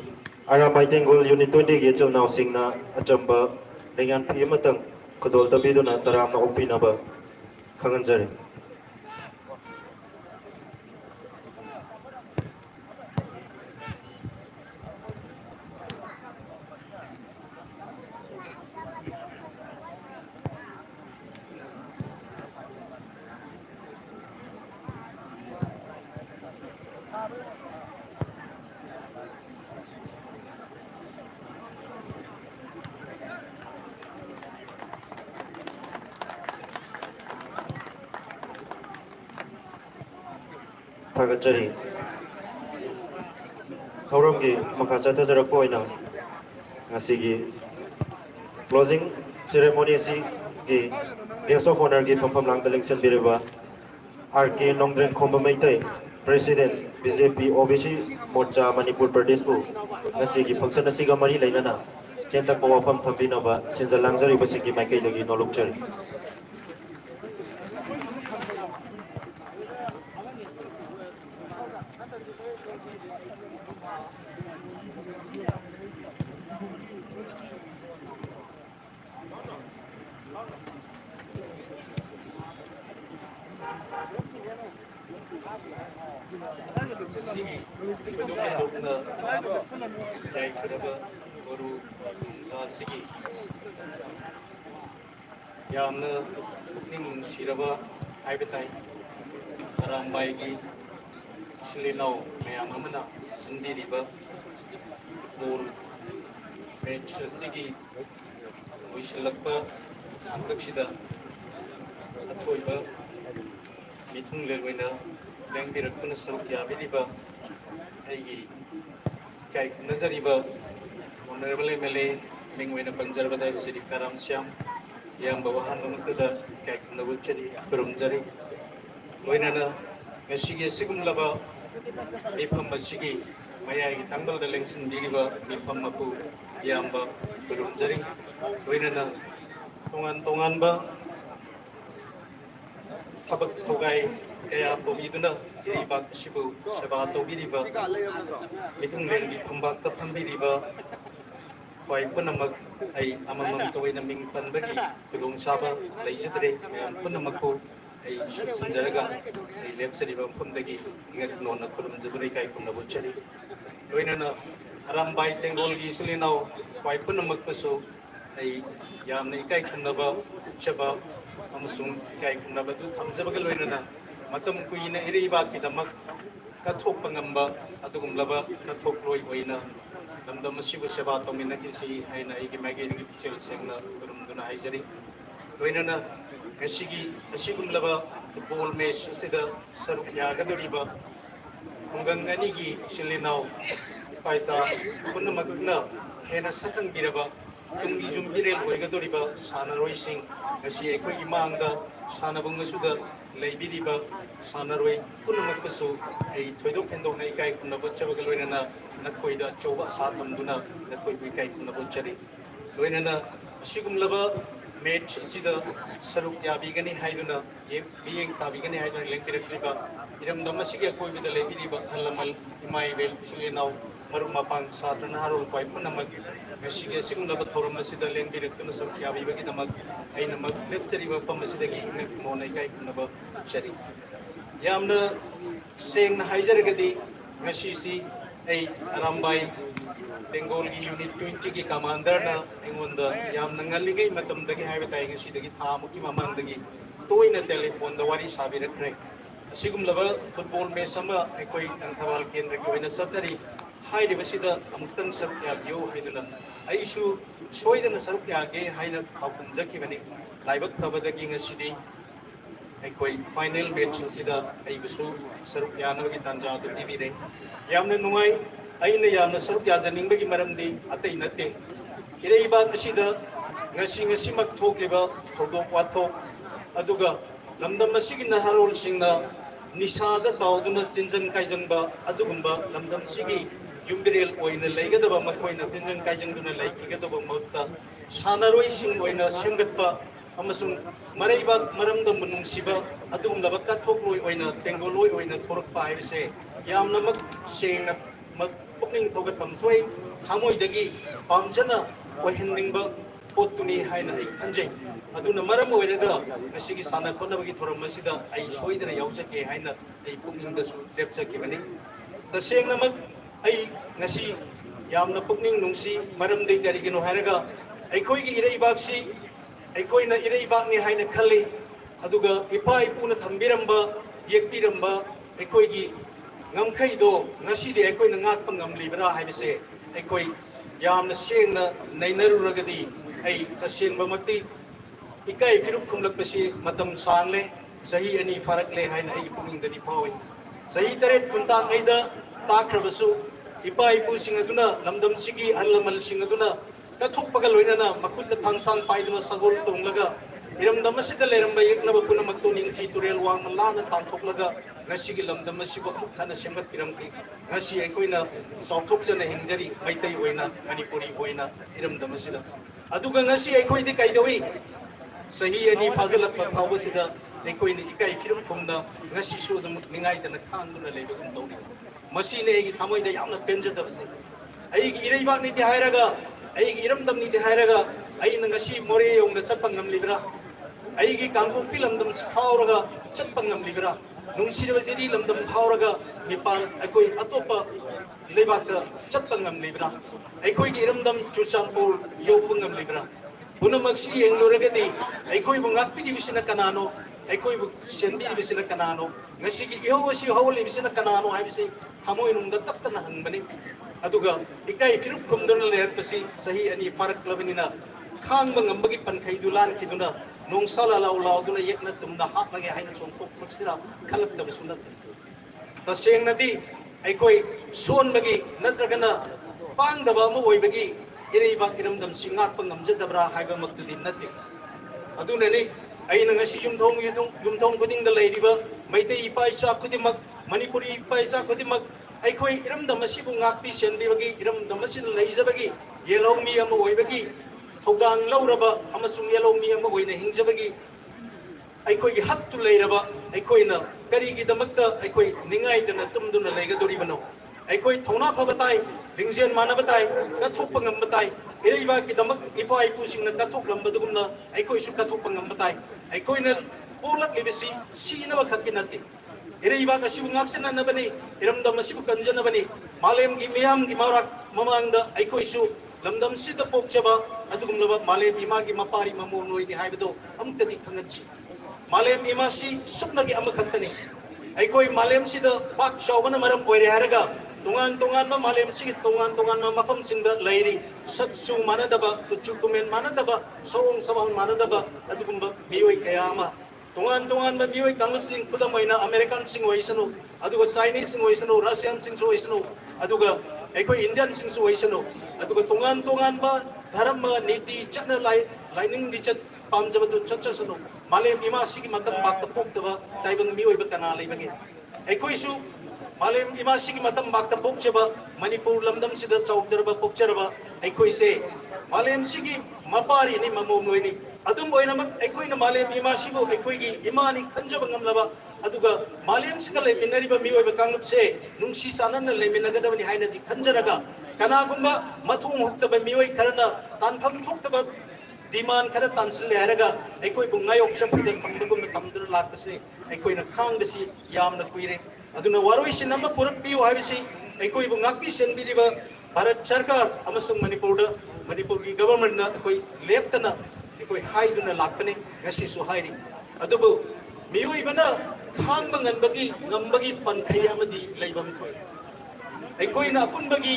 S1: Aramai Tengol Unit 20 Gechel Now Singna Achamba Dengan Pimatang Kodol Tabiduna Taramna Upinaba Kanganjari Thagachari Thoramgi Makasa Tazarapoina Ngasigi Closing Ceremony Si Gi Guest of Honor Gi Pampam Langda Lingsen Biriba RK Nongdren Khomba Maitai President BJP OVC Morcha Manipur Pradesh Bu Ngasigi Function Asiga Mari Lainana Kenta Powapam Thambinaba Sinjalangzari Basigi Maike Dagi Nolokchari
S6: Sigi Bedokna Dai Kadaba Guru Sigi Yamna Ning Siraba Aibetai Rambaigi Silino Mayamana Sindiriba Football match सिगी उइसलक्पा अंकक्षिदा अथोइबा मिथुंग लेलवैना लेंबिरक्पना सरुक याबिरिबा अैगी इकाई खुमनजरिबा ऑनरेबल एमएलए मिंगवैना पंजरबदा श्री कराम श्याम याम बवहानमक्तदा इकाई खुमनबुचरी खुरुमजरी लोइनाना ngasiಗೆ sigumlaba mifam masigi mayai tangbalda lengsin diriba mifam mapu yamba kurumjari loinana tongan ba tabak thogai kaya tobiduna iribak sibu seba tobiriba mitung lengi phambak ta phambiriba pai punamak ai amamam toina ming panbagi kudong saba leijadre punamakku ai subsanjaraga ai lepsariba phumdagi ingat nona kurum jadure kai kunna buchari loinana arambai tengol gi silinau pai punamak pasu ai yamne kai kunnaba chaba amasung kai kunnaba du thamjabaga loinana matam kuina iriba kidamak kathok pangamba adugumlaba kathok loi oina lamdam asibu seba tomina kisi haina igi magi igi pichel sengna kurumduna haijari loinana ngasigi asigumlaba football match sida saruk yagadoriba hungang gi silinau paisa punamakna hena satang biraba tunggi jumbirel oigadoriba sanaroi sing ngasi ekoi imangda sanabung suda leibiriba sanaroi punamakpasu ai thoidok hendok nei kai kunna bocchabaga loinana nakoida choba satamduna nakoi bui kai kunna bocchari loinana asigumlaba match sida saruk yabigani haiduna being tabigani haiduna lengpirakriba iramdam asige koibida lebiriba halamal imai bel silinau marum mapang satrana harol pai punamak asige sigumlaba thoram asida lengpiraktuna saruk yabibagi damak aina mak lepsariba pamasidagi ngak monai kai kunaba chari yamna seng na haijaragadi ngasi si ai arambai Bengal ki unit 20 ki commander na engonda yam nangaligay matamdagi habitai ngasi dagi thamuki mamangdagi toina telephone da wari sabirakre asigumlaba football match sama ekoi tangthawal kendra ki oina satari hairi basida amuktang sarukya bio haiduna aisu soidana sarukya ge haina paukunjaki bani laibak tabadagi ngasi di ekoi final match sida aibusu sarukya nabagi tanja tu dibire yamna nungai aina yamna saruk yajaningbagi maramdi atai natte ireiba asida ngasi mak thokliba thodok wathok aduga lamdam asigi naharol singna nisada tawduna tinjang kaijangba adugumba lamdam sigi yumbirel oina leigadaba makoina tinjang kaijangduna leikigadaba mutta sanaroi sing oina semgatpa amasung maraiba maramda munungsiba adugumlaba kathokloi oina tengoloi oina thorakpa haibse yamna mak sengna mak pukning thogat pamthoi thamoidagi pamjana ohiningba potuni haina ai khanjai aduna maram oiraga ngasigi sana khonabagi thoram masida ai soidana yausake haina ai pukning da su lepchake bani tasengna mak ai ngasi yamna pukning nungsi maram dei garigino hairaga ai khoigi irei baksi ai koina irei bakni haina khalli aduga ipa ipuna thambiramba yekpiramba ai khoigi ngamkhaido ngasidi ekoina ngakpa ngamlibra haibise ekoi yamna sengna nainaruragadi ai tasengba makti ikai firuk khumlakpasi matam sangle sahi ani farakle haina ai pungingdani phawi sahi taret kunta ngaida takhrabasu ipa ipu singaduna lamdam sigi allamal singaduna kathukpaga loinana makutta thangsang paiduna sagol tonglaga iramdam asida leramba yeknaba punamakto ningchi turel wang malana tangthoklaga ngasi lamdam asibo amuk khana sembat piramki ngasi ekoina sauthokjana hingjari maitai oina manipuri oina iramdam asida aduga ngasi ekoidi kaidawi sahi ani fajalak phawbasida ekoina ikai firum thumna ngasi su dum ningai dana khangduna leibagum tawni masine egi thamoida yamna penjadabse aigi ireiba ni ti hairaga aigi iramdam ni ti hairaga aina ngasi more yongna chapangam libra aigi kangbu pilamdam sphawraga chapangam libra nungsirba jeri lamdam phawraga mipal akoi atopa lebakda chapangam libra aikoi gi iramdam chuchampur yobungam libra punamaksi engloragadi aikoi bungak pidi bisina kanano aikoi bu senbi bisina kanano ngasi gi yosi hawli bisina kanano haibisi hamoi nungda tattana hangbani अदुगा इकाई फिरुक खुमदुन लेरपसी सही अनि फारक लबनिना खांग ngambagi pankhai dulan khiduna nongsala law law duna yekna tumna hak lagi haina chongkok maksira khalak tab sunat ta seng nadi aikoi son bagi natragana pang daba mu oi bagi iri ba iram dam singak pangam jadabra haiba makdudi nati aduna ni aina ngasi yumthong buding da leiriba maitei ipa isa kudimak manipuri ipa isa kudimak aikoi iram dam asibu ngakpi senbi bagi iram dam asin leizabagi yellow mi am oi bagi थौदांग लौरबा अमसुंग येलो मी अमा होइना हिंजबगी अखोई हक तु लेरबा अखोइना करिगी दमकता अखोई निंगाइदना तुमदुना लेगदोरिबनो अखोई थौना फबताई लिंजेन मानबताई कथोप ngambताई इरेबा की दमक इफा इपुसिंगना कथोप लंबदुगुमना अखोई सु कथोप ngambताई अखोइना पोलक लिबसी सीनबा खकिनति इरेबा कसिबु ngakсена नबनी इरमदम मसिबु कंजनबनी मालेम की मियाम की मारक ममांगदा अखोई सु लमदम सिद पोकचबा अदुगुमलबा मालेम इमा की मपारी ममो नोइदि हाइबदो अमतदि खंगछि मालेम इमा सि सुपनगी अमखतनी अखोई मालेम सिद पाक चावबन मरम ओइरे हारगा तोंगान तोंगान मा मालेम सि तोंगान तोंगान मा मफम सिंगदा लैरि सच्चु मानदबा कुचु कुमेन मानदबा सोंग सवांग मानदबा अदुगुमबा मियोइ कयामा तोंगान तोंगान मा मियोइ कांगलुप सिंग खुदमैना अमेरिकन सिंग ओइसनु अदुगा चाइनीज सिंग ओइसनु रशियन सिंग ओइसनु अदुगा अखोई इंडियन सिंग ओइसनु अदुगा तोंगान तोंगान बा धर्म नीति चना लाइनिंग लिचत पामजबदु चचसनु मालेम इमा सिगी मतम बात पोक्तबा ताइबंग मियोइब कना लेबगे अखोइसु मालेम इमा सिगी मतम बात पोक्चबा मणिपुर लमदम सिदा चौकजरबा पोक्चरबा अखोइसे मालेम सिगी मपारी नि ममो नोइनि अदुम ओइनमक अखोइना मालेम इमा सिगो अखोइगी इमानि खंजबा ngамलबा अदुगा मालेम सिगा लेमिनरिबा मियोइब कांगलुपसे नुंसी सानन लेमिनगदबनि हाइनदि खंजरगा कनागुम्बा मथुंग हुक्तबा मियोइ खरना तानफम थोक्तबा डिमांड खरा तानसले हारगा अखोइ बुंगायोक चफुद थंबगुम थंदुन लाकसे अखोइना खांगबसी यामना कुइरे अदुना वारोइसिन नम पुरक पियो हाबिसि अखोइ बुंगाकि सेनबिरिबा भारत सरकार अमसुंग मणिपुर की गवर्नमेंट ना अखोइ लेप्तना अखोइ हाइदुना लाकने गसिसु हाइरि अदुबु मियोइबना खांगबा ngambagi pankhai amadi leibam थोइ अखोइना अपुनबगी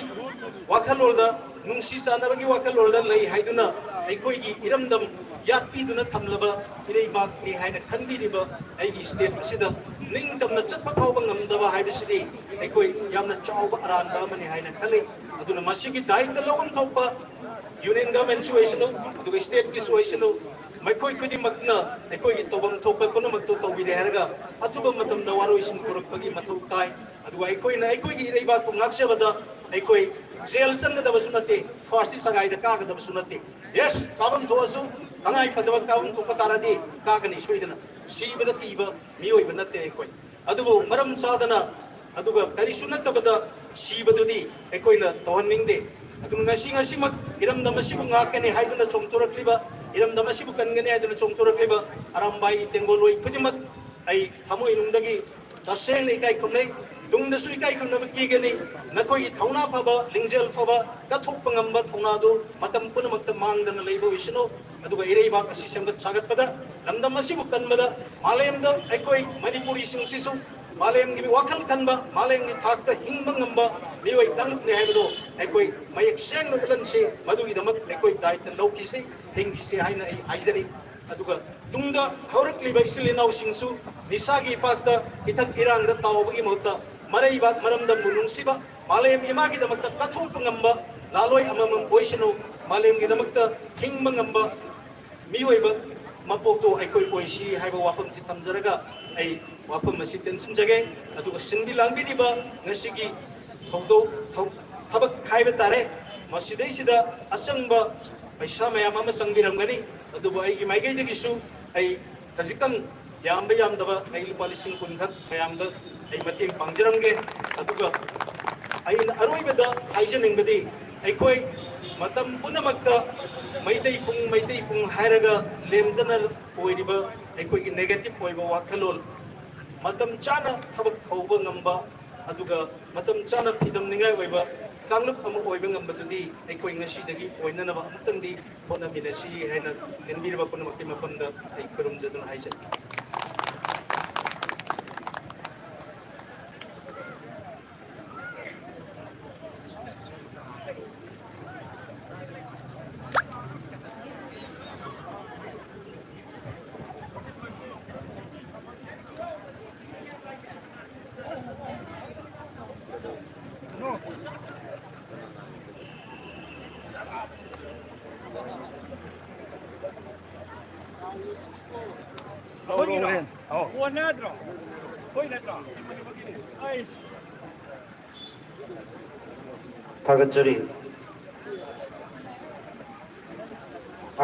S6: वाखलोलदा नुंसी सानबगी वाखलोलदा लई हाइदुना अखोइगी इरमदम यात्पीदुना थमलबा इरेबाक नि हाइना खनबिरिबा अइगी स्टेट असिदा निंगतमना चटपा फावबा ngamdaba हाइबसिदि अखोइ यामना चावबा अरानबा मनि हाइना खले अदुना मसिगी दायित्व लवम थोपा यूनियन गवर्नमेंट सुइसनु अदुगा स्टेट की सुइसनु मैखोइ खुदिमकना अखोइगी तोबम थोपा पुनमक्तो तौबिरे हारगा अथुबा मतमदा वारोइसिन पुरकपगी मथौ ताई अदुगा अखोइना अखोइगी इरेबाक को ngakjabada अखोइ जेल चंगदबसु नते फारसी सगाइदा कागदबसु नते यस काबम थोसु तंगाई फदबा काबम थोपा तारादि कागनि सोइदना सीबदा कीबा मियोइबा नते अखोइ अदुबु मरम सादना अदुगा करिसु नतबदा सीबदुदि अखोइना तोहनिंगदे अदुगा ngasi इरमदा मसिबु ngakani हाइदुना चोंगतोरक्लिबा इरमदा मसिबु कनगनि हाइदुना चोंगतोरक्लिबा आरामबाई तेंगोलोइ खुदिमक आई थमोइ नुंदगी तसेंग इकाई खुमनै दुंदसु इकाई खुमनब कीगनि नखोई थौना फबा लिंजेल फबा कथोपा ngamba थौनादु मतम पुनमक्ता मांगदना लेबो इसनो अदुगा इरेबा कसि सेमगत सागतपदा लमदम मसिबु कनबदा मालेमदा अखोई मणिपुरी सिंसिसु मालेम की वाखल कनबा मालेम की थाकता हिंगबा ngamba मियोइ तंगने हाइबदो अखोई मयक सेंग नलनसे मदुगी दमक अखोई दायित्व लौकिसे हिंगिसे हाइना आई हाइजरी अदुगा तुंगा हौरक्लिबा इसिलिनाउ सिंसु निसागी पाकता इथक इरांगदा तावबगी मोता मरैबा मरमदम बुनुंसिबा मालेम इमागी दमकता कथोपा ngamba लालोय अममम ओइसनो मालेम की दमकता हिंगबा ngamba मियोइबा मपोक्तो अखोई ओइसी हाइबा वाफम सि थमजरगा आई वाफम मसि टेंशन जगे अदुगा सिंबि लांबिदिबा ngasiगी थौदो थबक हाइबा तारे मसिदैसिदा असंबा पैसा मयाम अमा चंगबिरमगनी अदुबो आइगी माइगैदगिसु आई खजिकं यामबा यामदबा आई लुपा लिसिंग कुनखक मयामदा आई मतेंग पांगजरमगे अदुगा आई अरोइबदा हाइजनिंगबदी अखोई मतम पुनमक्ता मैतै पुंग हायरगा लेमजनल ओइरिबा अखोइगी नेगेटिव ओइबा वाखलोल मतम चाना थबक हौबा ngamba अदुगा मतम चाना फिदम निंगाय ओइबा कांगलुप अमु ओइबा ngambadudi अखोइ ngasiदगी ओइननबा अमतंदी होनमिनसी हैना एनबिरबा पुनमक्ति मपमदा आई खुरुमजदुन हाइजन
S2: ꯍꯣꯔꯦꯟ ꯑꯧ
S1: थागतचरी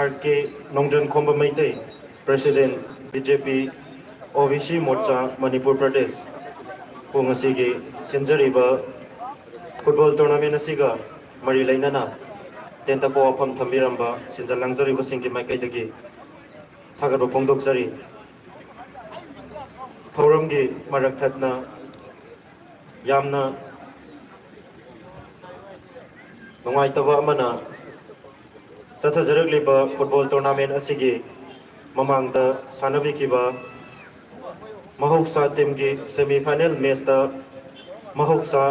S1: आर के नोंगजन खोम्ब मैते प्रेसिडेंट बीजेपी ओबीसी मोर्चा मणिपुर प्रदेश पुंगसीगी सिंजरीबा फुटबॉल टूर्नामेंट असिगा मरी लेनना तेंतपो वाफम थंबिरंबा सिंजल लांगजरीबा सिंगी माइकैदगी थागतबो फोंदोकजरी थौरमगी मरक थतना यामना नुंगाइतबा अमना सथजरगलिबा फुटबॉल टूर्नामेंट असिगी ममांगदा सानबिकिबा महौसा टीम की सेमीफाइनल मैच दा महौसा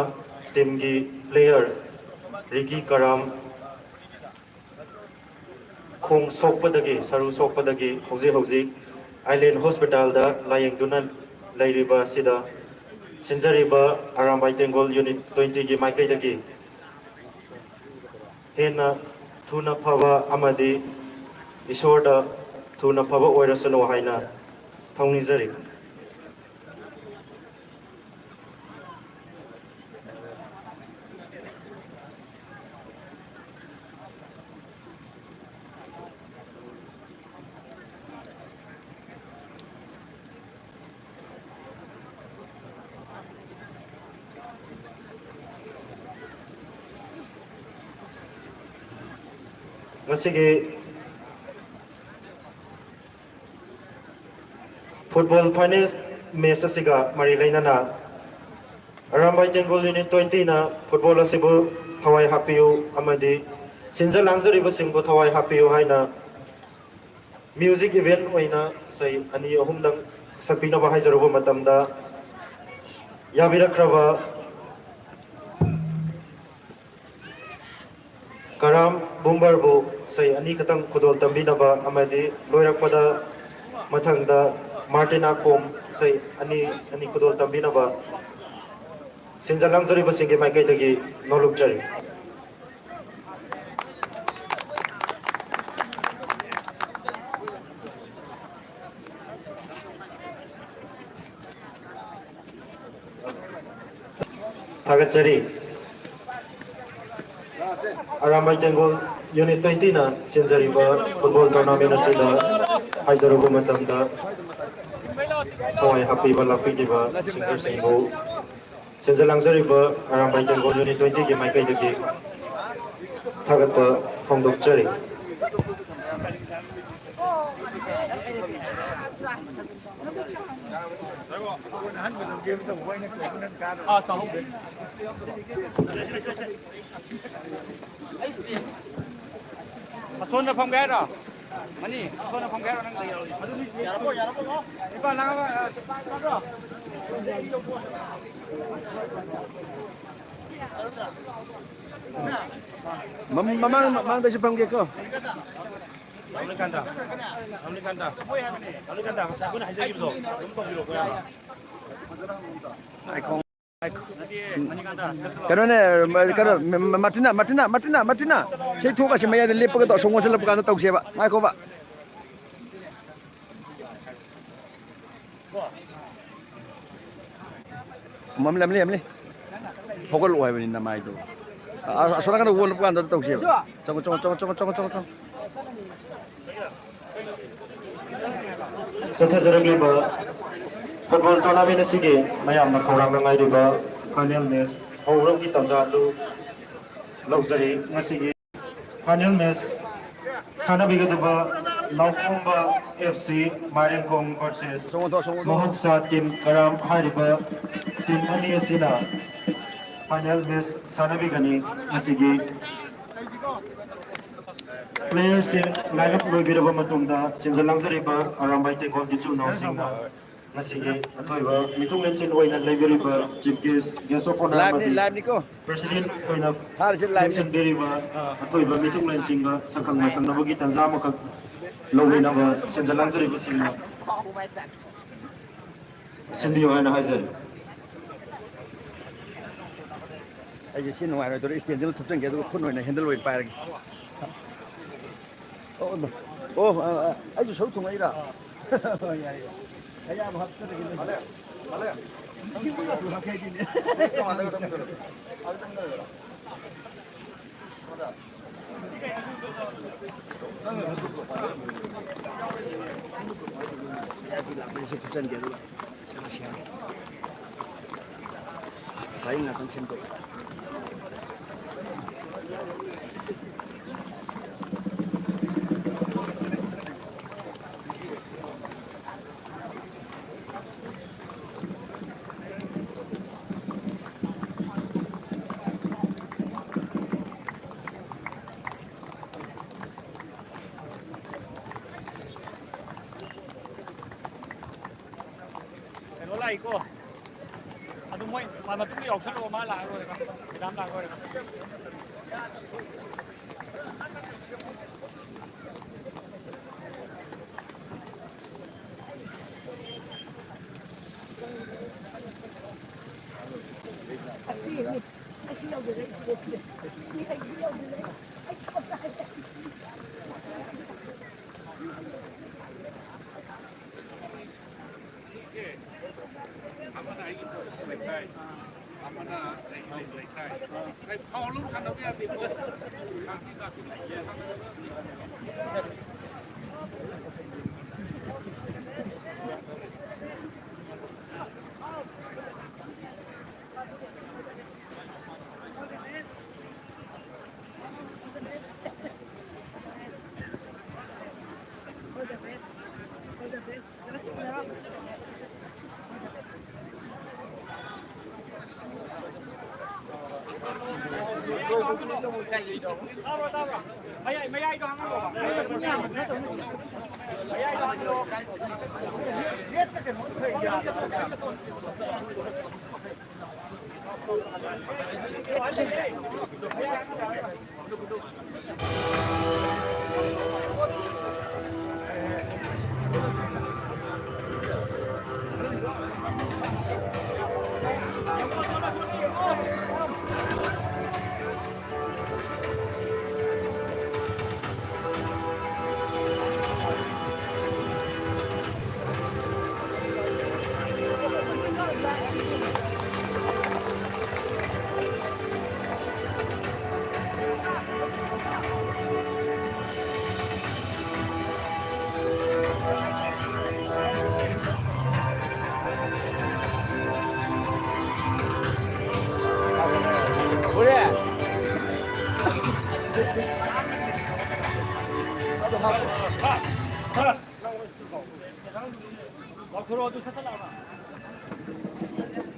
S1: टीम की प्लेयर रिकी कराम खोंग सोकपदगी सरू सोकपदगी हौजी आइलैंड हॉस्पिटल दा लायेंगदुना लैरिबा सिदा सिंजरिबा अरामबाई तेंगोल यूनिट 20 की माइकैदगी हेना थुना फबा अमदी ईश्वरदा थुना फबा ओइरसनो हाइना थौनिजरी ngasi football final match asiga mari lainana arambai tengol unit 20 na football asibu thawai hapiu amadi sinja langzari ba singbo thawai hapiu haina music event oina sai ani ahum dang sakpina ba haijaruba matamda yabirakraba karam bumbarbu sai ani katang khudol tambinaba amadi loirakpada mathangda martina kom sai ani khudol tambinaba sinjalang jari basingi maikai dagi noluk jari thagat jari Arambai Tengol Unit 20 na sinjariba football tournament asida haijaruba matamda thawai happy balapi giba singer singbo sinjalangzariba Arambai Tengol Unit 20 gi maikai dagi thagatpa phongdokjari
S2: ꯑꯁꯣꯟꯗ ꯐꯝꯒꯦ ꯍꯥꯏꯔꯣ money ꯑꯁꯣꯟꯗ ꯐꯝꯒꯦ ꯍꯥꯏꯔꯣ ꯅꯪ ꯏꯄꯥ ꯂꯥꯡꯉꯒ ꯃꯃꯥꯡꯗꯁꯨ ꯐꯝꯒꯦꯀꯣ ꯑꯃꯅꯤꯀꯥꯟꯗ ꯉꯁꯥꯏ ꯑꯩꯈꯣꯏꯅ ꯍꯥꯏꯖꯈꯤꯕꯗꯣ ꯑꯗꯨꯝ ꯇꯧꯕꯤꯔꯛꯄ ꯌꯥꯕ꯭ꯔꯥ
S7: करोने करो मटिना से थोका से मया लेप का तो सोंग चल का तो सेबा माइको बा ममले फोकल ओय बनि ना माइदो असोना का वोल का तो सेबा चंग
S1: सथजरगलिबा फुटबॉल टूर्नामेंट असिगे मयामना खौरांग नंगाइरिबा फाइनल मैच हौरमगी तमजादु लौजरी ngasiगी फाइनल मैच सानाबिगदबा लाउखोंबा एफसी मारेंकोंग वर्सेस महौसा टीम कराम हारिबा टीम अनि असिना फाइनल मैच सानाबिगनी ngasiगी players in lineup loibiraba matungda sinjalangzariba arambai tengol gichu nausingna ngasigi athoiba mitunglen sin oina laibiriba chief guest of honor
S7: live निको
S1: president oina
S7: हार से live
S1: election beriba athoiba mitunglen singa sakang matang nabagi tanzama ka lowinaba sinjalangzariba singna sinbiyo hana haizar
S7: ai sin नुवाइ रो तो stage में थुचंग के तो खुन होइना handle होइ पार ओ आई जो सौ थुंगाइरा Bisa kucing dia dulu. Lain nggak tension tuh.
S2: Nó lại cô. Đúng rồi, mà tôi học sẵn rồi mà lại rồi các đám lại rồi các. Mày ai cho hắn rồi. Mày ai cho hắn rồi. Biết cái món thịt gì 들어와도 세탁 나와.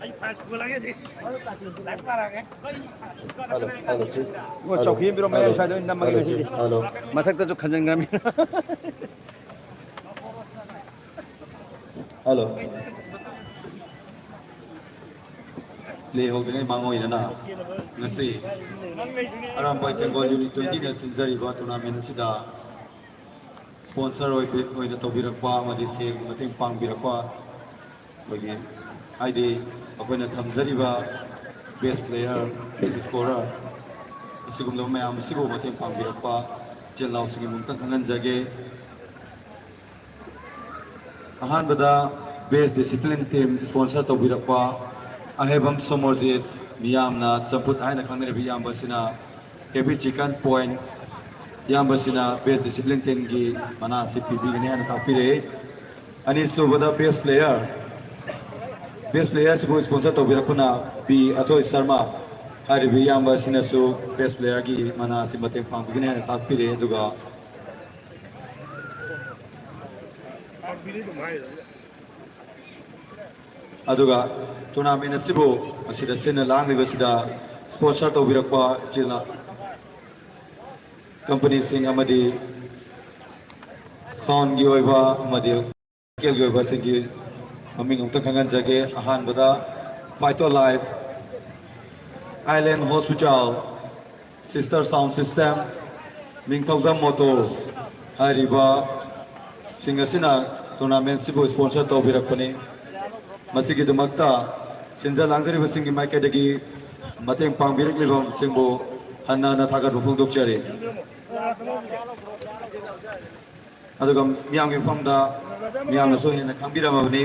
S2: 아니 발 죽을랑해지. 날 까라게.
S1: Alo, alo chị.
S7: Ủa chọc hiếm biết mấy sai đó năm mấy cái gì.
S1: Alo.
S7: Mà thắc tới chụp khăn răng nằm.
S4: Alo. Lê hậu tiếng mang ngồi nè. Ngasi. Aram boy Bengal Unit 20 na sinjari ba tournament sida. Sponsor oi na tobirakwa amadi se mating pangbirakwa. Bagi ID akoina thamjariba best player, best scorer. Asigumlo mayam sigo mating pangbirakwa. Chelnaw sigi mungtang khangan jage. Ahanbada best discipline team sponsor tobirakwa. Ahebam Somorjit miyamna champut haina khangne biyam basina heavy chicken point yam basina best discipline team gi mana CPB gane ana tapire ani subada best player sibu sponsor tobirakuna B Athoi Sharma hari biyam basina su best player gi mana simate pang gane ana tapire duga aduga tournament asibu asida sena langliba sida sponsor tobirakwa jila company sing amadi sound gi oiba amadi kel gi oiba singi maming ungta kangan jage ahan bada Phyto Life Island Hospital Sister Sound System Mingthauzam Motors hariba singasina tournament sibu sponsor tobirakpani masigi dumakta sinja langzari basingi maikadagi mateng pangbirik libam singbo hanna na thagar rufung dukjari aduga miyamgi famda मियामना सोहेन खंबिरमबनी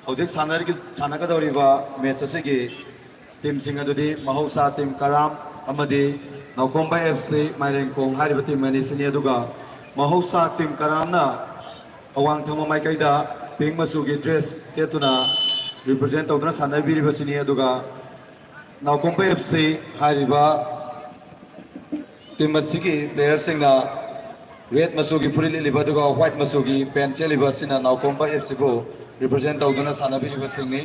S4: हौजिक सानगदौरिबा match असिगी team सिंह अदुदी महौसा team कराम अमदी नौकोंबा एफसी माइरेंखोंग हारिबा टीम अनिसिनी अदुगा महौसा टीम करामना अवांग थंगमा माइकैदा पिंक मचुगी ड्रेस सेतुना रिप्रेजेंट तौदुना सानबिरिबसिनी अदुगा नौकोंबा एफसी हारिबा टीम असिगी प्लेयर सिंगना रेड मचुगी फुरिल लिबा दुगा व्हाइट मचुगी पेन चेलिबा सिना नौकोंबा एफसी बो रिप्रेजेंट तौदुना सानबिरिबसिनी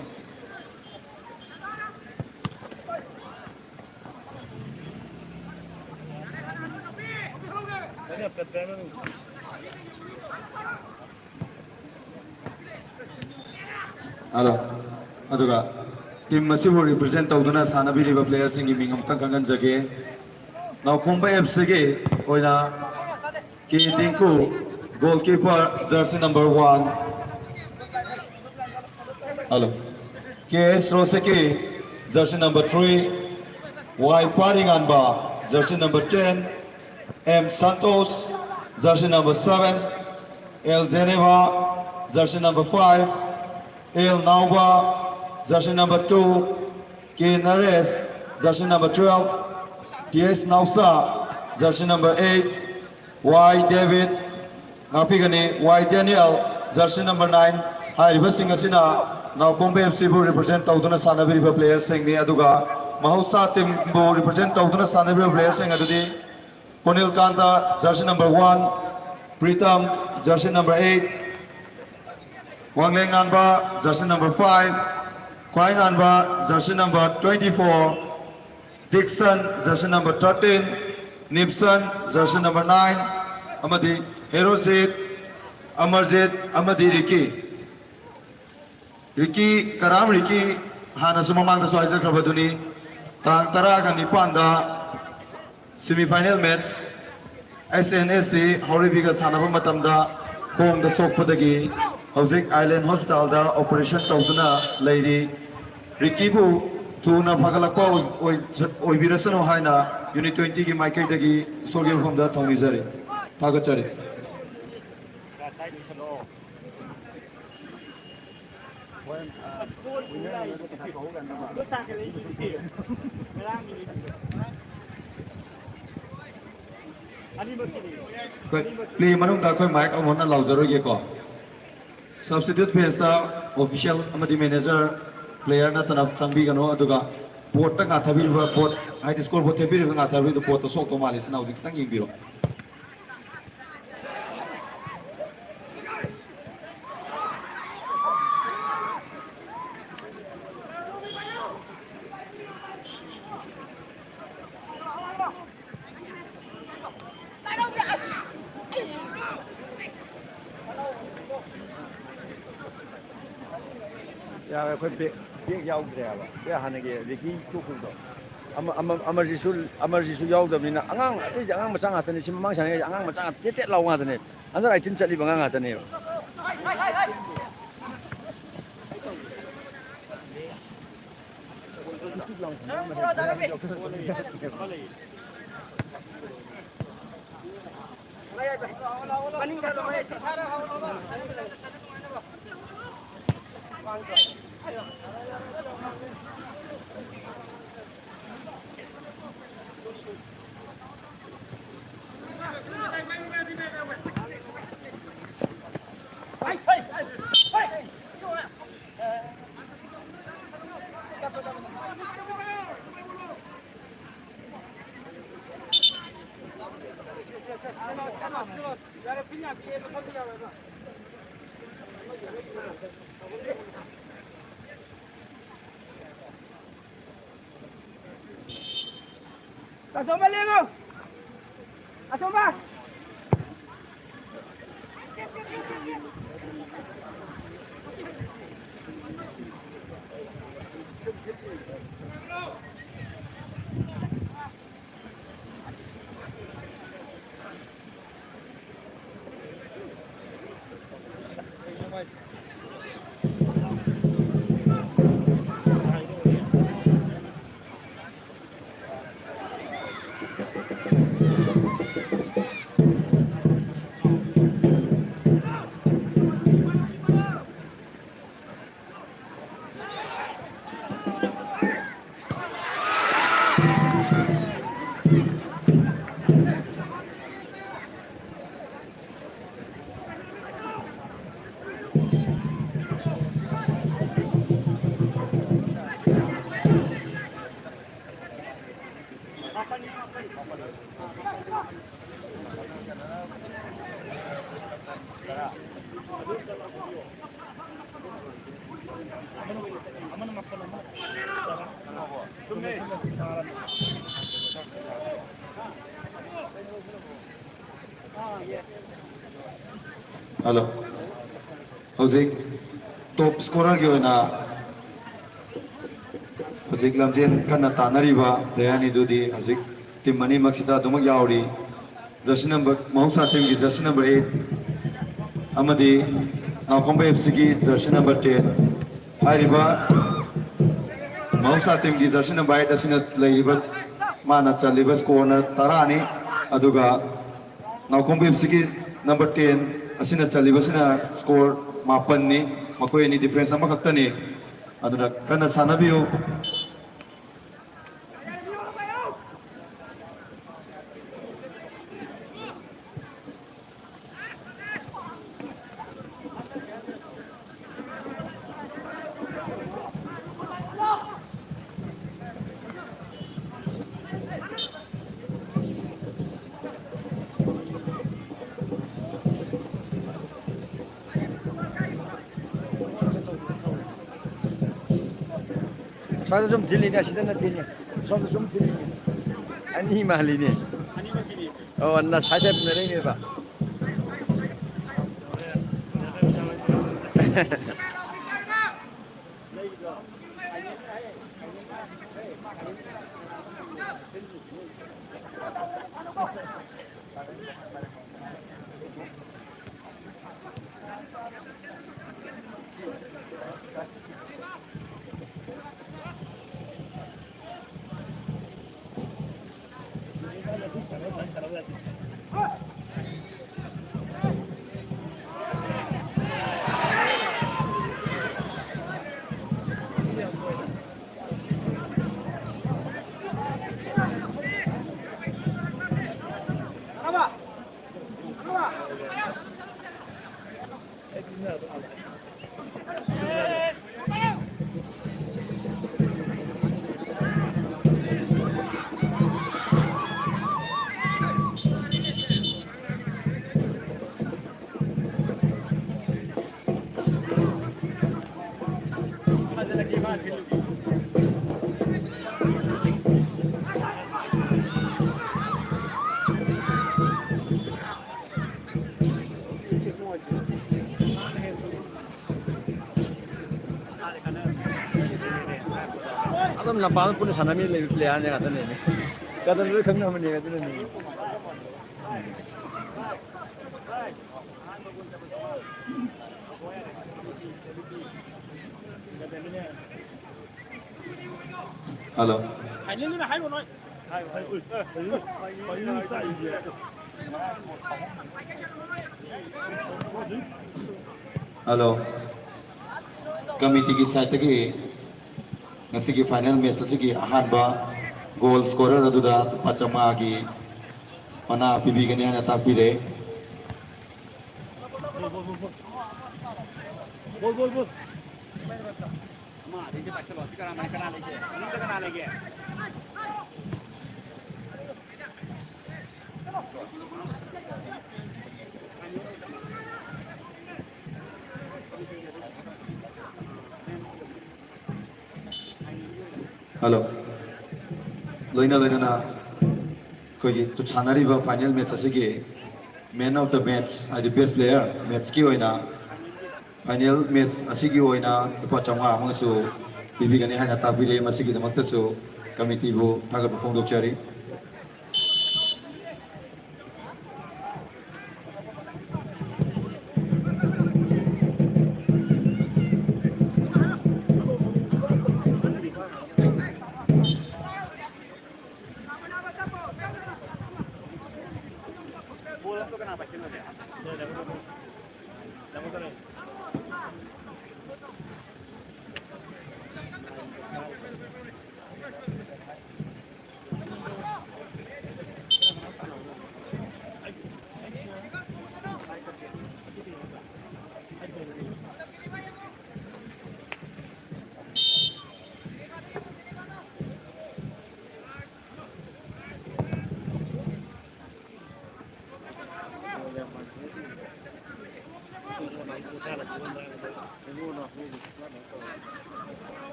S4: Hello. Aduga team masibu represent tawduna sanabiriba players singi ming amtang kangan jage. Now Komba FC ge oina ki Tinku goalkeeper jersey number 1. Hello. KS Roseki jersey number 3. Y Paringanba jersey number 10. M Santos jersey number 7. El Geneva jersey number 5. El Nauba, jersey number 2, K Nares, jersey number 12, TS Nausa, jersey number 8, Y David, Napigani, Y Daniel, jersey number 9, Hariba Singasina, now Kombe FC bu represent Tauduna Sanabiriba players saying the Aduga, Mahousa team bu represent Tauduna Sanabiriba players saying Adudi, Punil Kanta, jersey number 1, Pritam, jersey number 8, Wang Leng Anba, jersey number 5. Kwai Anba, jersey number 24. Dixon, jersey number 13. Nipson, jersey number 9. Amadi Herozit, Amarjit, Amadi Ricky. Ricky, Karam Ricky, Hana Sumamang the Soizer Krabaduni. Tang Taraga Nipanda, semi-final match. SNSC, Horibigas Hanaba Matamda, Kong the Sok Padagi. Houzik Island Hospital da operation tawduna leiri Rikibu tuna phagalakpa oibirasano haina unit 20 gi maikai dagi solge phomda thongjari thagachari play manung da khoi mic amona laujaro ge ko substitute bench official amadi manager player na tanap sangbi gano aduga board ta nga thabi ba board high score board thabi nga thabi do board to sok to mali sina uji kitang yingbiro
S7: 야, 그 백 야우드래요. 왜 하는 게 이렇게 좋고도. 아마지수 야우드면은 앙앙 아직 앙앙 맞짱 같더니 지금 망상에 앙앙 맞짱 떼떼 나오고 하더니 안들 아이템 짜리 방앙 하더니요.
S2: Asoma Lego! Asoma!
S4: Hello हौजिक top scorer की होना हौजिक लमजेन कन्ना तानरीबा player दुदी हौजिक team मनी मक्सिदा दुमक यावरी जर्सी नंबर मौसा टीम की जर्सी नंबर 8 अमदी नाउकोंबा एफसी की जर्सी नंबर 10 हारिबा मौसा टीम की जर्सी नंबर 8 असिना लेरिबा माना चलिबा स्कोर तरानी अदुगा नाउकोंबा एफसी की नंबर 10 असिना चलिबसिना स्कोर मापन्नी मकोय नि डिफरेंस अमा खक्तनी अदुना कन्ना सानबियो
S7: side 좀 들리냐 시대나 들리냐 손도 좀 들리냐 아니 말이네 나 사실 내려내 봐 Alam lapangan pun sana mi lebih pilihannya katanya ini. Katanya dulu kan namanya katanya ini.
S4: Hello hello committee की साइड की ngasi ki final match asigi ahanba goal scorer aduda pachama ki mana pibigani hana takpire
S2: बोल मां देखिए बच्चे loss करा मैं करा लेके नहीं तो करा लेके
S4: हेलो लोइना लोइना ना कोई तो छानारी बा फाइनल मैच असगी मैन ऑफ द मैच आदि बेस्ट प्लेयर मैच की होइना फाइनल मैच असगी होइना लुपा चंगा अमसु बिबिगनि हाना ताबिले मसिगी दमक्तसु कमिटी बु थागत फोंदोकचारी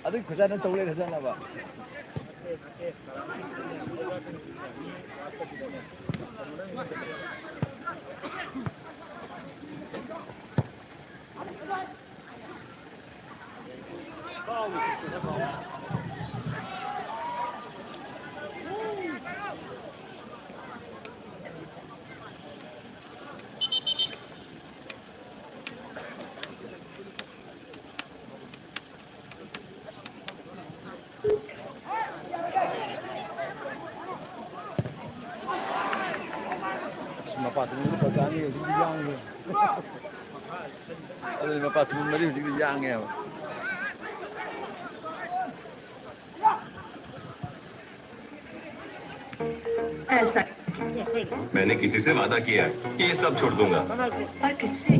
S7: ꯑꯗꯨ ꯐꯖꯅ ꯇꯧ ꯂꯩꯔ ꯆꯠꯅꯕ ꯃꯄꯥꯁꯨ ꯄꯆꯥꯅꯤ ꯍꯧꯖꯤꯛꯇꯤ ꯌꯥꯡꯉꯦ ꯑꯗꯨꯗꯤ ꯃꯄꯥꯁꯨ ꯃꯔꯤ ꯍꯧꯖꯤꯛꯇꯤ ꯌꯥꯡꯉꯦꯕ
S5: ऐसा
S8: मैंने किसी से वादा किया है कि ये सब छोड़ दूंगा
S5: पर किससे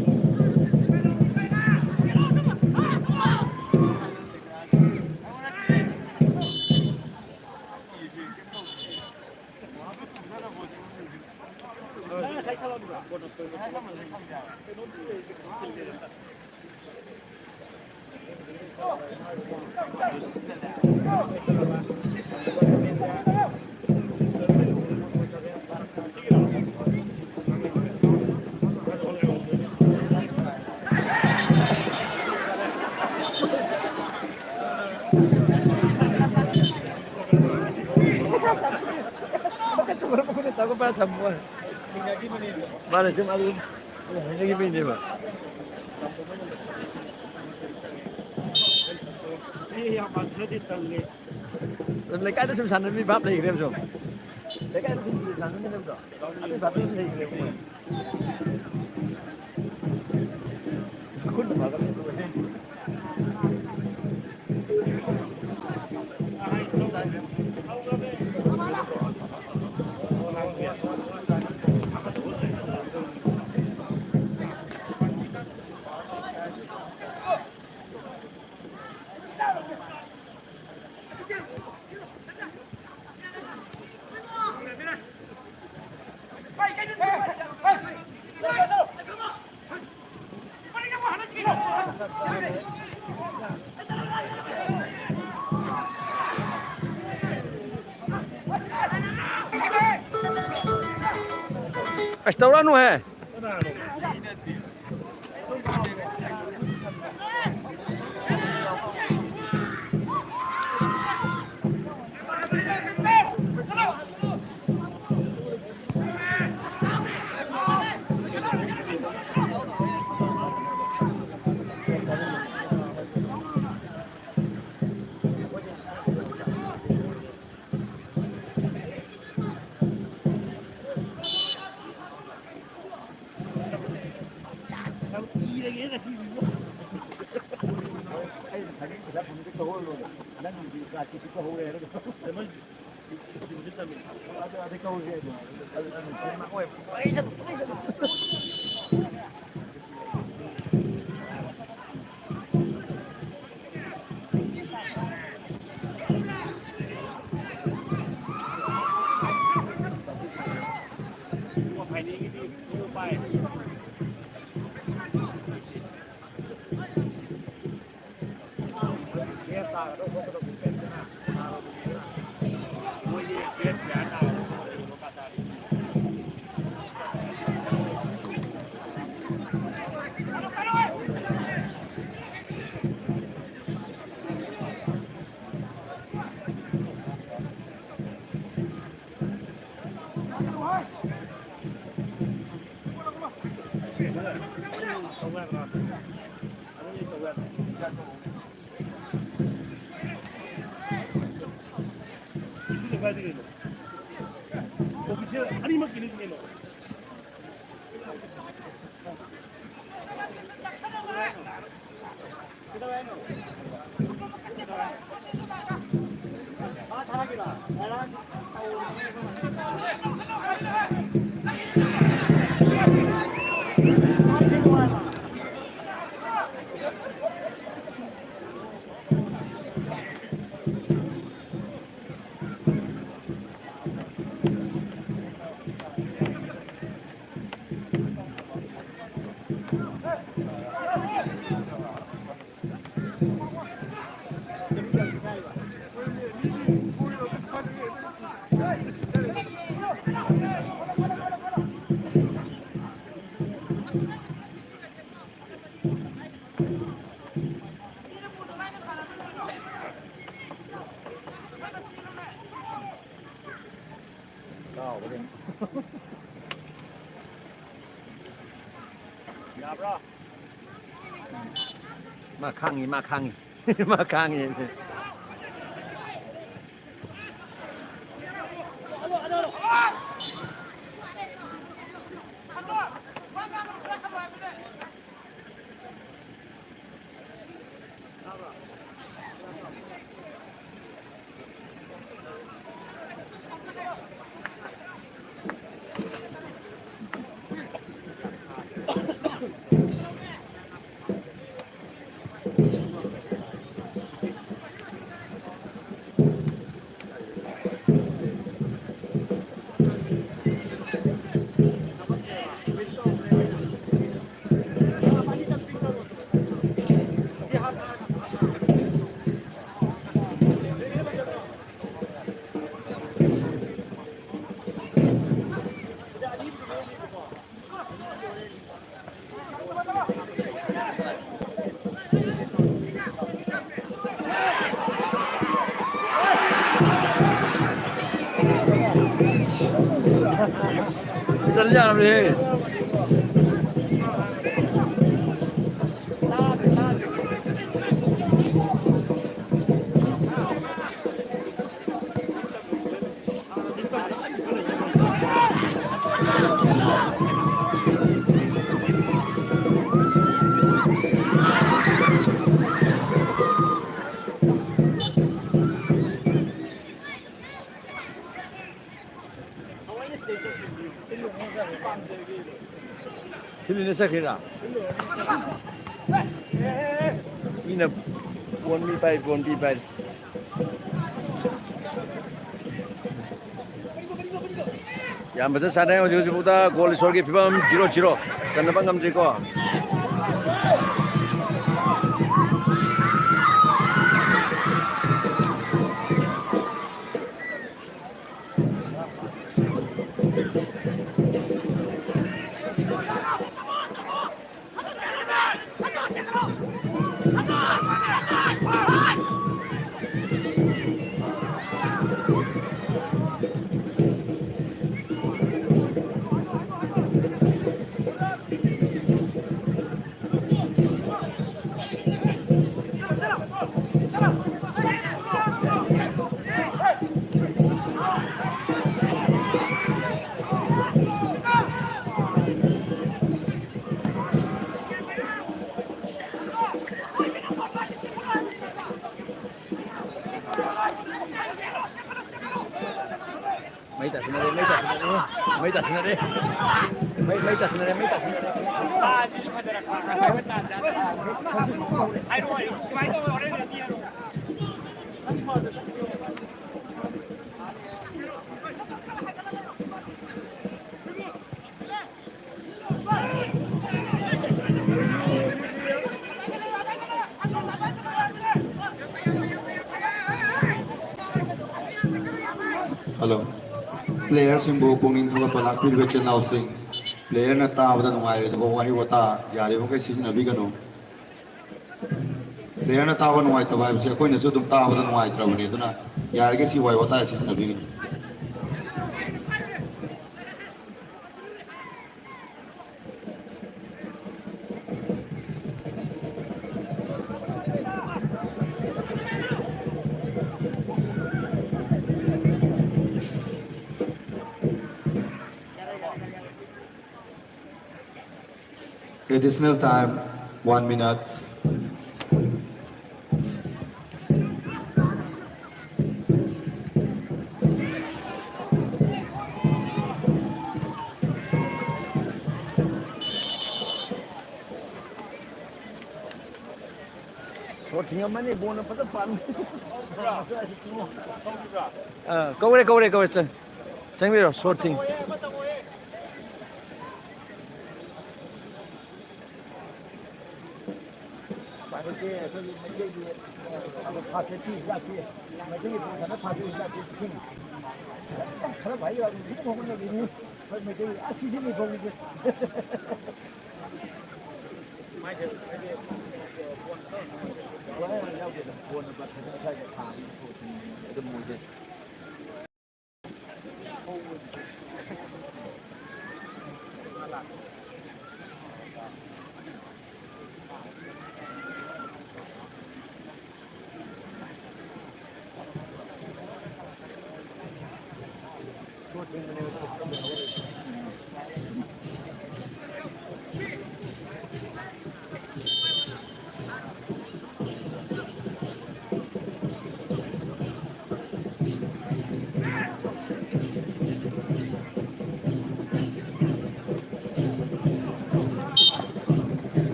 S7: tao có ba thầm quá ba này xem ăn luôn cái mình đi mà lấy cái đó xem sẵn nó bị bắp thì em rồi lấy cái đó xem sẵn nó em rồi bị bắp thì em khuôn vào cái Restaurant não é?
S2: Yabra.
S7: มาข้างนี้มาข้างนี้ มาข้างนี้ चल जा रे 틀리는 sakira ina bon mi bai 야, 먼저 사나요? 저보다 골 솔기 비범 0-0. 전반 감지고. Mấy ta xin đây, mấy ta xin đây, mấy ta xin đây, mấy ta xin đây, mấy ta xin đây.
S2: Ah, di fa dara ka. Ai do ai, sai do ore ne dia ro.
S9: Hello. Player simbo pungin thola palak pil bechen now sing. Player na ta wada nungai to wahi wata yari bo kai season abi gano. Player na ta wa nungai to ba se koi na su dum ta wada nungai tra bani to na yari ke si wai wata season abi gano. Additional time, 1 minute.
S7: Short tinggal mana bon apa tu pan. Kau re ceng. Ceng biro short ting.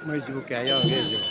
S7: ꯃꯩꯁꯤꯕꯨ ꯀꯌꯥ ꯌꯥꯎꯔꯒꯦ ꯍꯧꯖꯤꯛ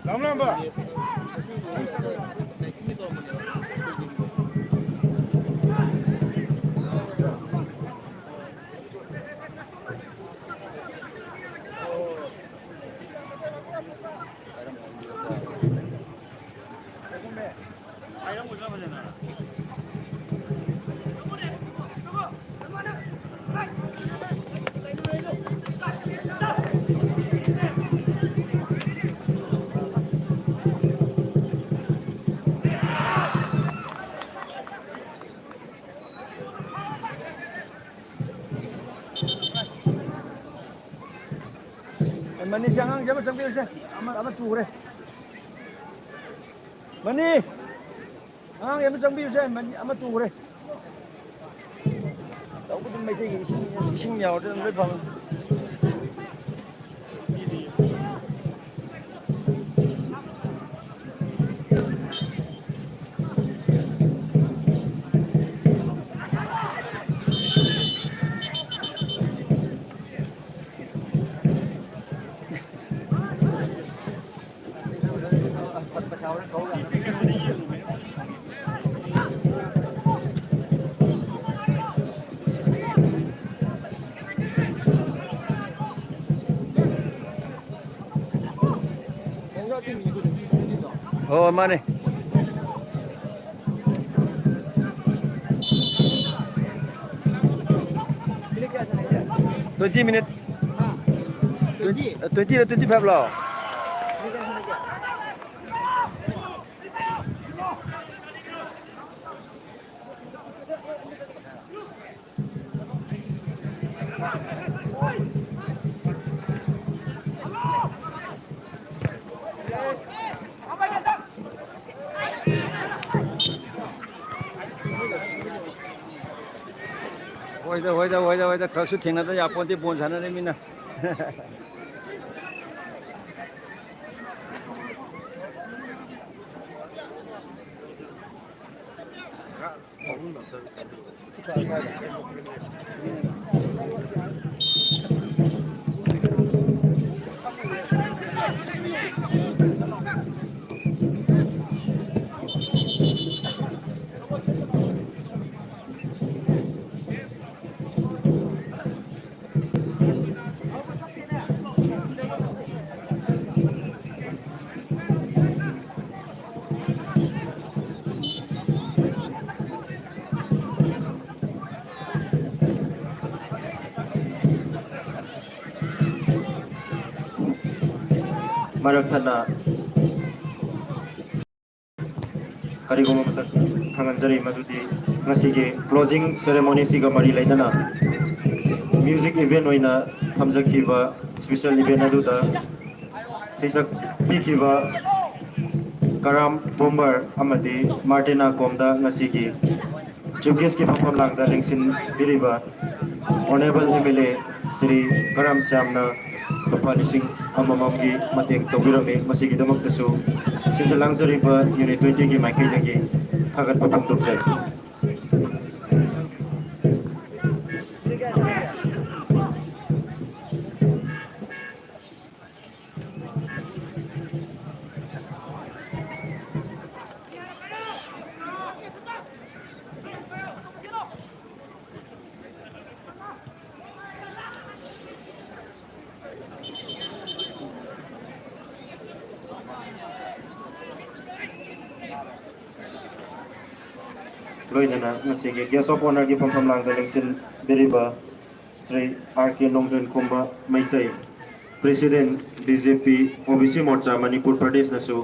S3: lamlamba
S7: Mani siang ang jam sambil saya amat tuh re. Mani, ang jam sambil saya mani amat tuh re. Tahu betul macam ising nyawa tu lebih bang. Oh mana? 20 minutes. 20 atau 25 lah. Woi dah, kalau syuting nanti apa nanti bon sana ni mina.
S1: ꯃꯔꯛꯊꯠꯅ ꯀꯔꯤꯒꯨꯝꯕ ꯑꯃꯇ ꯈꯪꯍꯟꯖꯔꯤ ꯃꯗꯨꯗꯤ ꯉꯁꯤꯒꯤ closing ꯁꯦꯔꯦꯃꯣꯅꯤꯁꯤꯒ ꯃꯔꯤ ꯂꯩꯅꯅ music event ꯑꯣꯏꯅ ꯊꯝꯖꯈꯤꯕ special event ꯑꯗꯨꯗ ꯁꯩꯁꯛ ꯄꯤꯈꯤꯕ ꯀꯔꯥꯝ ꯕꯣꯝꯕꯔ ꯑꯃꯗꯤ ꯃꯥꯔꯇꯤꯅꯥ ꯀꯣꯝꯗ ꯉꯁꯤꯒꯤ ꯆꯤꯐ ꯒꯦꯁꯀꯤ ꯐꯝꯐꯝꯂꯥꯡꯗ ꯂꯦꯡꯁꯤꯟꯕꯤꯔꯤꯕ ꯑꯣꯅꯦꯕꯜ MLA ꯁ꯭ꯔꯤ ꯀꯔꯥꯝ ꯁ꯭ꯌꯥꯝꯅ ꯂꯨꯄꯥ ꯂꯤꯁꯤꯡ ꯑꯃꯃꯝꯒꯤ ꯃꯇꯦꯡ ꯇꯧꯕꯤꯔꯝꯃꯤ ꯃꯁꯤꯒꯤꯗꯃꯛꯇꯁꯨ ꯁꯤꯟꯖ ꯂꯥꯡꯖꯔꯤꯕ ꯌꯨꯅꯤꯠ 20ꯒꯤ ꯃꯥꯏꯀꯩꯗꯒꯤ ꯊꯥꯒꯠꯄ ꯐꯣꯡꯗꯣꯛꯆꯔꯤ ꯂꯣꯏꯅꯅ ꯉꯁꯤꯒꯤ ꯒꯦꯁ ꯑꯣꯐ ꯑꯣꯅꯔꯒꯤ ꯐꯝꯐꯝꯂꯥꯡꯗ ꯂꯦꯡꯁꯤꯟꯕꯤꯔꯤꯕ Shri RK Nongdren Khamba Meitei president BJP OBC Morcha Manipur ꯄ꯭ꯔꯗꯦꯁꯅꯁꯨ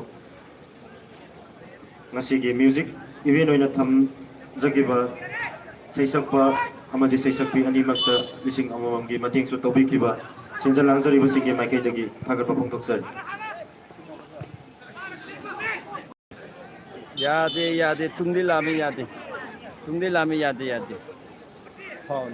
S1: ꯉꯁꯤꯒꯤ ꯃ꯭ꯌꯨꯖꯤꯛ ꯏꯚꯦꯟ ꯑꯣꯏꯅ ꯊꯝꯖꯈꯤꯕ ꯁꯩꯁꯛꯄ ꯑꯃꯗꯤ ꯁꯩꯁꯛꯄꯤ ꯑꯅꯤꯃꯛꯇ ꯂꯤꯁꯤꯡ ꯑꯃꯃꯝꯒꯤ ꯃꯇꯦꯡꯁꯨ ꯇꯧꯕꯤꯈꯤꯕ ꯁꯤꯟꯖ ꯂꯥꯡꯖꯔꯤꯕꯁꯤꯡꯒꯤ ꯃꯥꯏꯀꯩꯗꯒꯤ ꯊꯥꯒꯠꯄ ꯐꯣꯡꯗꯣꯛꯆꯔꯤ
S7: यादे यादे तुंगली लामी यादे तुंगली लामी यादे यादे हाँ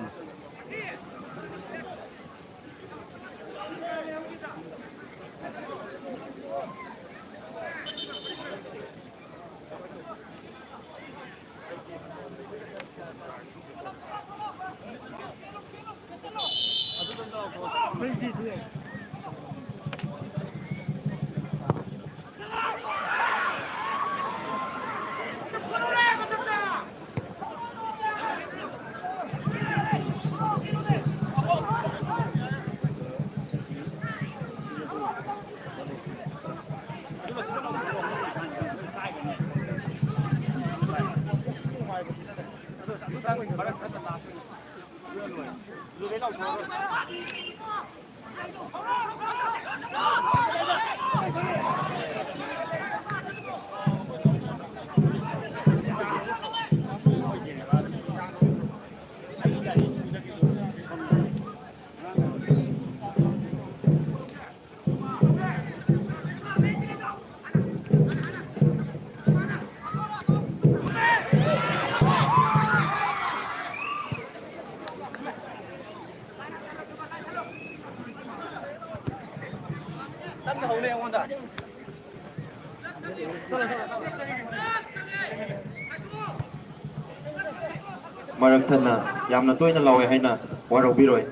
S1: ꯃꯔꯛꯊꯠꯅ ꯌꯥꯝꯅ ꯇꯣꯏꯅ ꯂꯥꯎꯋꯦ ꯍꯥꯏꯅ ꯋꯥꯔꯧꯕꯤꯔꯣꯏ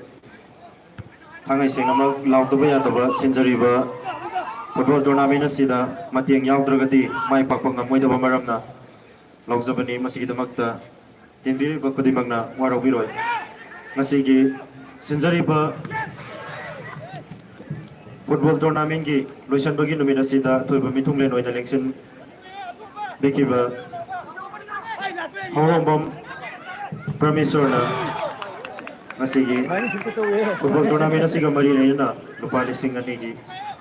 S1: ꯊꯥꯡꯉꯩ ꯁꯦꯡꯅꯃꯛ ꯂꯥꯎꯗꯕ ꯌꯥꯗꯕ ꯁꯤꯟꯖꯔꯤꯕ ꯐꯨꯠꯕꯣꯜ ꯇꯣꯔꯅꯥꯃꯦꯟ ꯑꯁꯤꯗ ꯃꯇꯦꯡ ꯌꯥꯎꯗ꯭ꯔꯒꯗꯤ ꯃꯥꯏ ꯄꯥꯛꯄ ꯉꯝꯃꯣꯏꯗꯕ ꯃꯔꯝꯅ ꯂꯥꯎꯖꯕꯅꯤ ꯃꯁꯤꯒꯤꯗꯃꯛꯇ ꯇꯤꯟꯕꯤꯔꯤꯕ ꯈꯨꯗꯤꯡꯃꯛꯅ ꯋꯥꯔꯧꯕꯤꯔꯣꯏ ꯉꯁꯤꯒꯤ ꯁꯤꯟꯖꯔꯤꯕ ꯐꯨꯠꯕꯣꯜ ꯇꯣꯔꯅꯥꯃꯦꯟꯒꯤ ꯂꯣꯏꯁꯟꯕꯒꯤ ꯅꯨꯃꯤꯠ ꯑꯁꯤꯗ ꯑꯊꯣꯏꯕ ꯃꯤꯊꯨꯡꯂꯦꯟ ꯑꯣꯏꯅ ꯂꯦꯡꯁꯤꯟꯕꯤꯈꯤꯕ ꯍꯧꯔꯣꯡꯕꯝ ꯄ꯭ꯔꯃꯦꯁꯣꯔꯅ ꯉꯁꯤꯒꯤ ꯐꯨꯠꯕꯣꯜ ꯇꯣꯔꯅꯥꯃꯦꯟ ꯑꯁꯤꯒ ꯃꯔꯤ ꯂꯩꯅꯅ ꯂꯨꯄꯥ ꯂꯤꯁꯤꯡ 2ꯒꯤ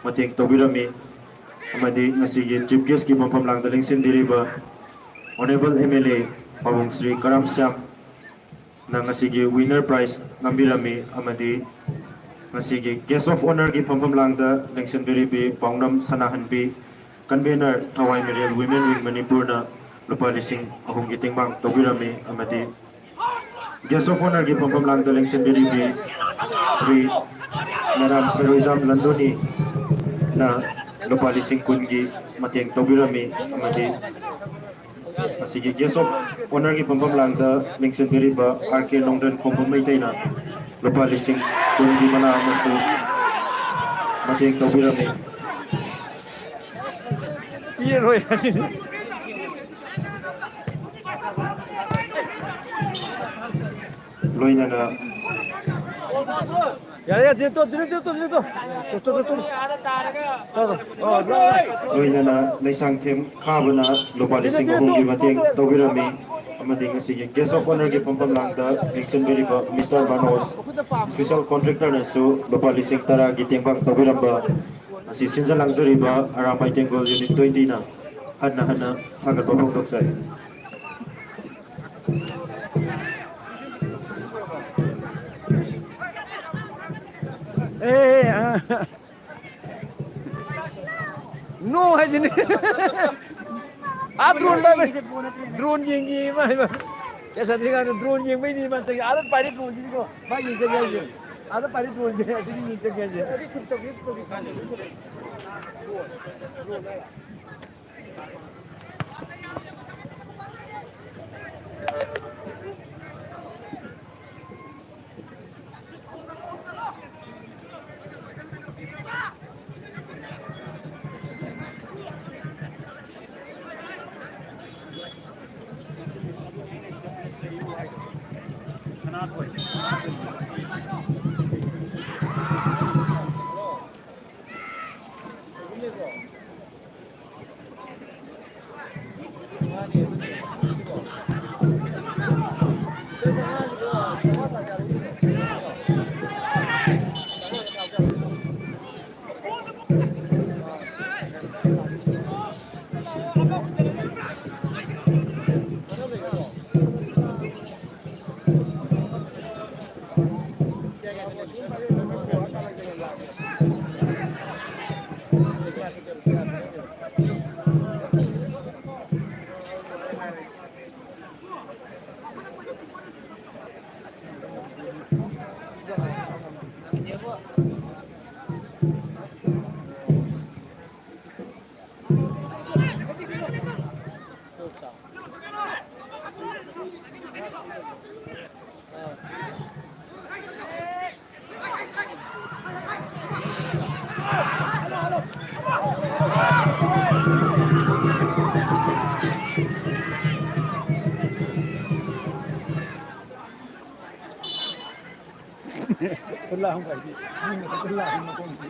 S1: ꯃꯇꯦꯡ ꯇꯧꯕꯤꯔꯝꯃꯤ ꯑꯃꯗꯤ ꯉꯁꯤꯒꯤ ꯆꯤꯐ ꯒꯦꯁꯀꯤ ꯐꯝꯐꯝꯂꯥꯡꯗ ꯂꯦꯡꯁꯤꯟꯕꯤꯔꯤꯕ ꯑꯣꯅꯦꯕꯜ MLA ꯄꯥꯕꯨꯡ ಶ್ರೀ ꯀꯔꯥꯝ ꯁ꯭ꯌꯥꯝꯅ ꯉꯁꯤꯒꯤ ꯋꯤꯅꯔ ꯄ꯭ꯔꯥꯏꯖ ꯉꯝꯕꯤꯔꯝꯃꯤ ꯑꯃꯗꯤ ꯉꯁꯤꯒꯤ ꯒꯦꯁ ꯑꯣꯐ ꯑꯣꯅꯔꯒꯤ ꯐꯝꯐꯝꯂꯥꯡꯗ ꯂꯦꯡꯁꯤꯟꯕꯤꯔꯤꯕꯤ ꯄꯥꯎꯅꯝ Sanahanbi convener Thawai ꯃꯤꯔꯦꯜ women wing ꯃꯅꯤꯄꯨꯔꯅ ꯂꯨꯄꯥ ꯂꯤꯁꯤꯡ 3ꯒꯤ ꯇꯦꯡꯕꯥꯡ ꯇꯧꯕꯤꯔꯝꯃꯤ ꯑꯃꯗꯤ ꯒꯦꯁ ꯑꯣꯐ ꯑꯣꯅꯔꯒꯤ ꯐꯝꯐꯝꯂꯥꯡꯗ ꯂꯦꯡꯁꯤꯟꯕꯤꯔꯤꯕꯤ ಶ್ರೀ ꯃꯦꯗꯥꯝ ꯍꯦꯔꯣꯏꯖꯥꯝ ꯂꯟꯗꯣꯅꯤꯅ ꯂꯨꯄꯥ ꯂꯤꯁꯤꯡ 10ꯒꯤ ꯃꯇꯦꯡ ꯇꯧꯕꯤꯔꯝꯃꯤ ꯑꯃꯗꯤ ꯉꯁꯤꯒꯤ ꯒꯦꯁ ꯑꯣꯐ ꯑꯣꯅꯔꯒꯤ ꯐꯝꯐꯝꯂꯥꯡꯗ ꯂꯦꯡꯁꯤꯟꯕꯤꯔꯤꯕ RK ꯅꯣꯡꯗ꯭ꯔꯦꯟ ꯈꯣꯝꯕ ꯃꯩꯇꯩꯅ ꯂꯨꯄꯥ ꯂꯤꯁꯤꯡ 10ꯒꯤ ꯃꯅꯥ ꯑꯃꯁꯨ ꯃꯇꯦꯡ ꯇꯧꯕꯤꯔꯝꯃꯤ
S7: ये रोए
S1: ꯂꯣꯏꯅꯅ
S7: यार यार दे तो
S1: ꯂꯣꯏꯅꯅ ꯂꯩꯁꯥꯡꯊꯦꯝ ꯈꯥꯕꯅ ꯂꯨꯄꯥ ꯂꯤꯁꯤꯡ 3ꯒꯤ ꯃꯇꯦꯡ ꯇꯧꯕꯤꯔꯝꯃꯤ ꯑꯃꯗꯤ ꯉꯁꯤꯒꯤ ꯒꯦꯁ ꯑꯣꯐ ꯑꯣꯅꯔꯒꯤ ꯐꯝꯐꯝꯂꯥꯡꯗ ꯂꯦꯡꯁꯤꯟꯕꯤꯔꯤꯕ ꯃꯤꯁꯇꯔ ꯃꯅꯣꯖ ꯁ꯭ꯄꯦꯁꯦꯜ ꯀꯣꯟꯇ꯭ꯔꯦꯛꯇꯔꯅꯁꯨ ꯂꯨꯄꯥ ꯂꯤꯁꯤꯡ 10ꯒꯤ ꯇꯦꯡꯕꯥꯡ ꯇꯧꯕꯤꯔꯝꯕ ꯑꯁꯤ ꯁꯤꯟꯖ ꯂꯥꯡꯖꯔꯤꯕ ꯑꯔꯥꯝꯕꯥꯏ ꯇꯦꯡꯒꯣꯜ ꯌꯨꯅꯤꯠ 20ꯅ ꯍꯟꯅ ꯊꯥꯒꯠꯄ ꯐꯣꯡꯗꯣꯛꯆꯔꯤ
S7: नो है जिन्हें ड्रोन ड्रोन येंगी कैसा देखा ड्रोन येंग नहीं बात आदत पारी ड्रोन जी को भाई ये जगह है आदत पारी ड्रोन जी है ये जगह है अभी खुद तो खुला हूँ भाई खुला हूँ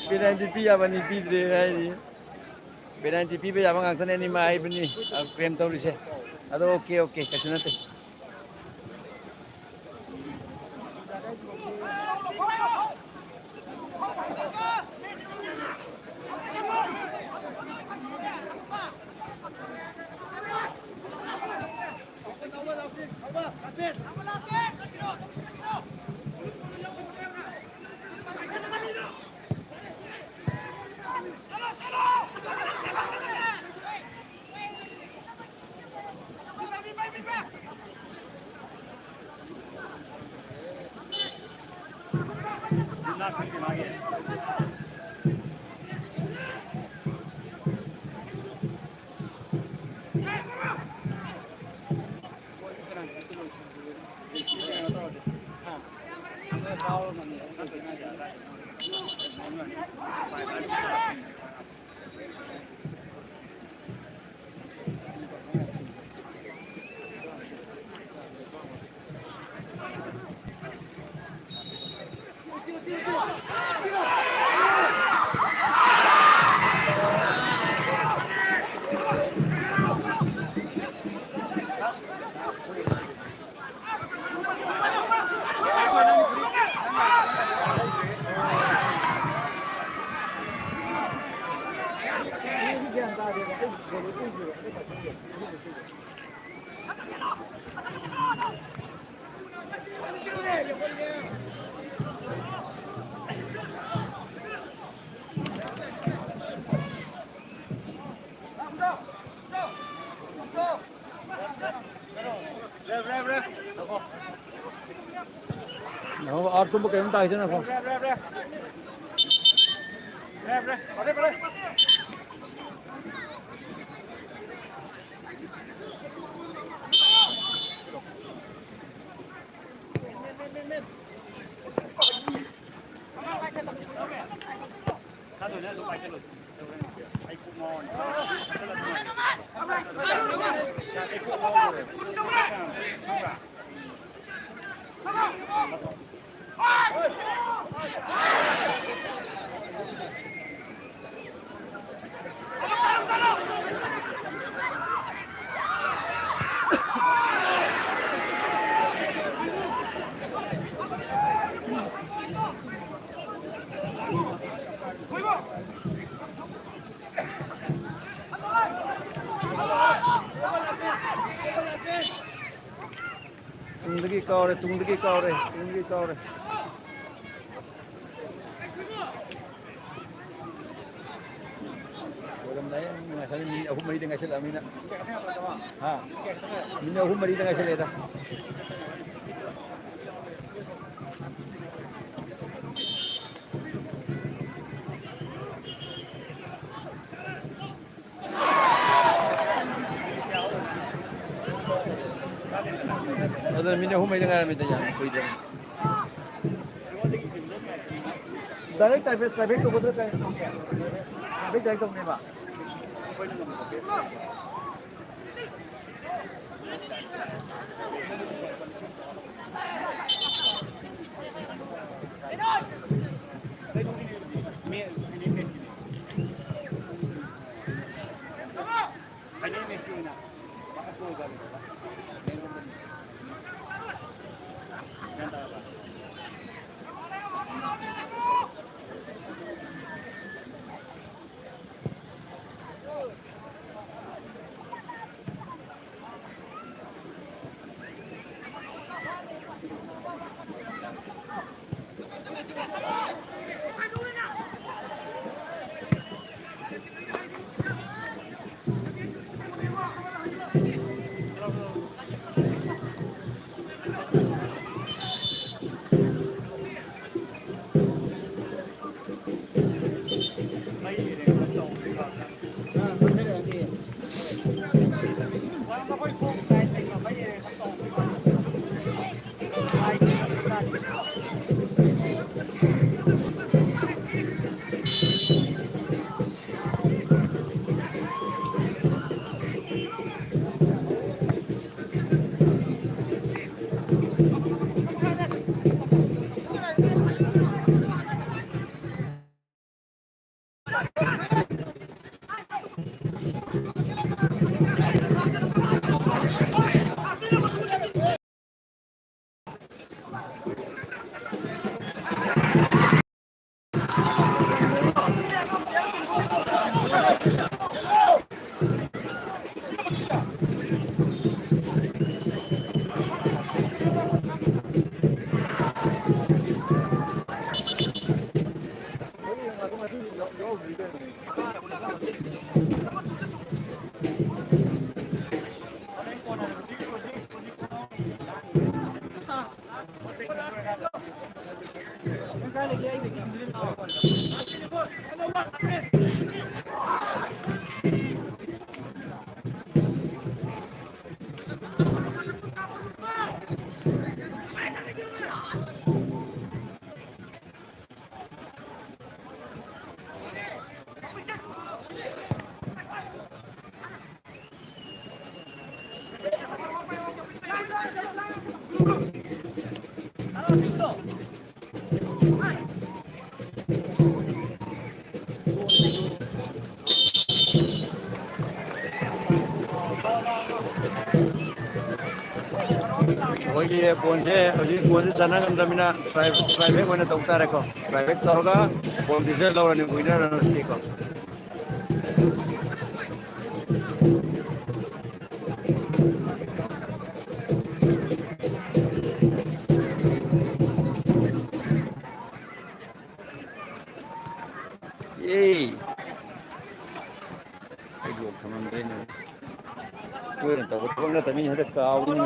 S7: पेनाल्टी पियाबनि पिद्रे हाइदि पेनाल्टी पिबे याबा गांथने नि माइबनि क्लेम तौरिसे अदो ओके ओके कैसे नते
S2: लास्ट में आगे
S7: और तुम कहीं ताकि ना phone tungdagi kau re Misalnya minit aku mari dengan sila mina. Ha. Minit aku mari dengan sila dah. Ada minit aku mari dengan minit yang kuida. Direct private ko bodo kay. Private direct ko ni ba? ꯑꯩꯈꯣꯏꯒꯤ ꯕꯣꯟꯁꯦ ꯍꯧꯖꯤꯛ ꯕꯣꯟꯁꯦ ꯆꯟꯅ ꯉꯝꯗꯕꯅꯤ나 ꯇ꯭ꯔꯥꯏꯕꯦꯛ ꯑꯣꯏꯅ ꯇꯧ ꯇꯥꯔꯦꯀꯣ ꯇ꯭ꯔꯥꯏꯕꯦꯛ ꯇꯧꯔꯒ ꯕꯣꯜꯒꯤꯁꯦ ꯂꯧꯔꯅꯤ winner ꯔꯟꯁꯤꯀꯣ ꯑꯦ ꯑꯩ ꯂꯣꯛ ꯊꯝꯃꯝꯗ꯭ꯔꯦꯅꯦ ꯇꯣꯏꯅ ꯇꯧꯕ ꯊꯕꯛ ꯅꯠꯇꯕꯅꯤ ꯍꯟꯗꯛ ꯀꯥꯎꯕꯅꯤ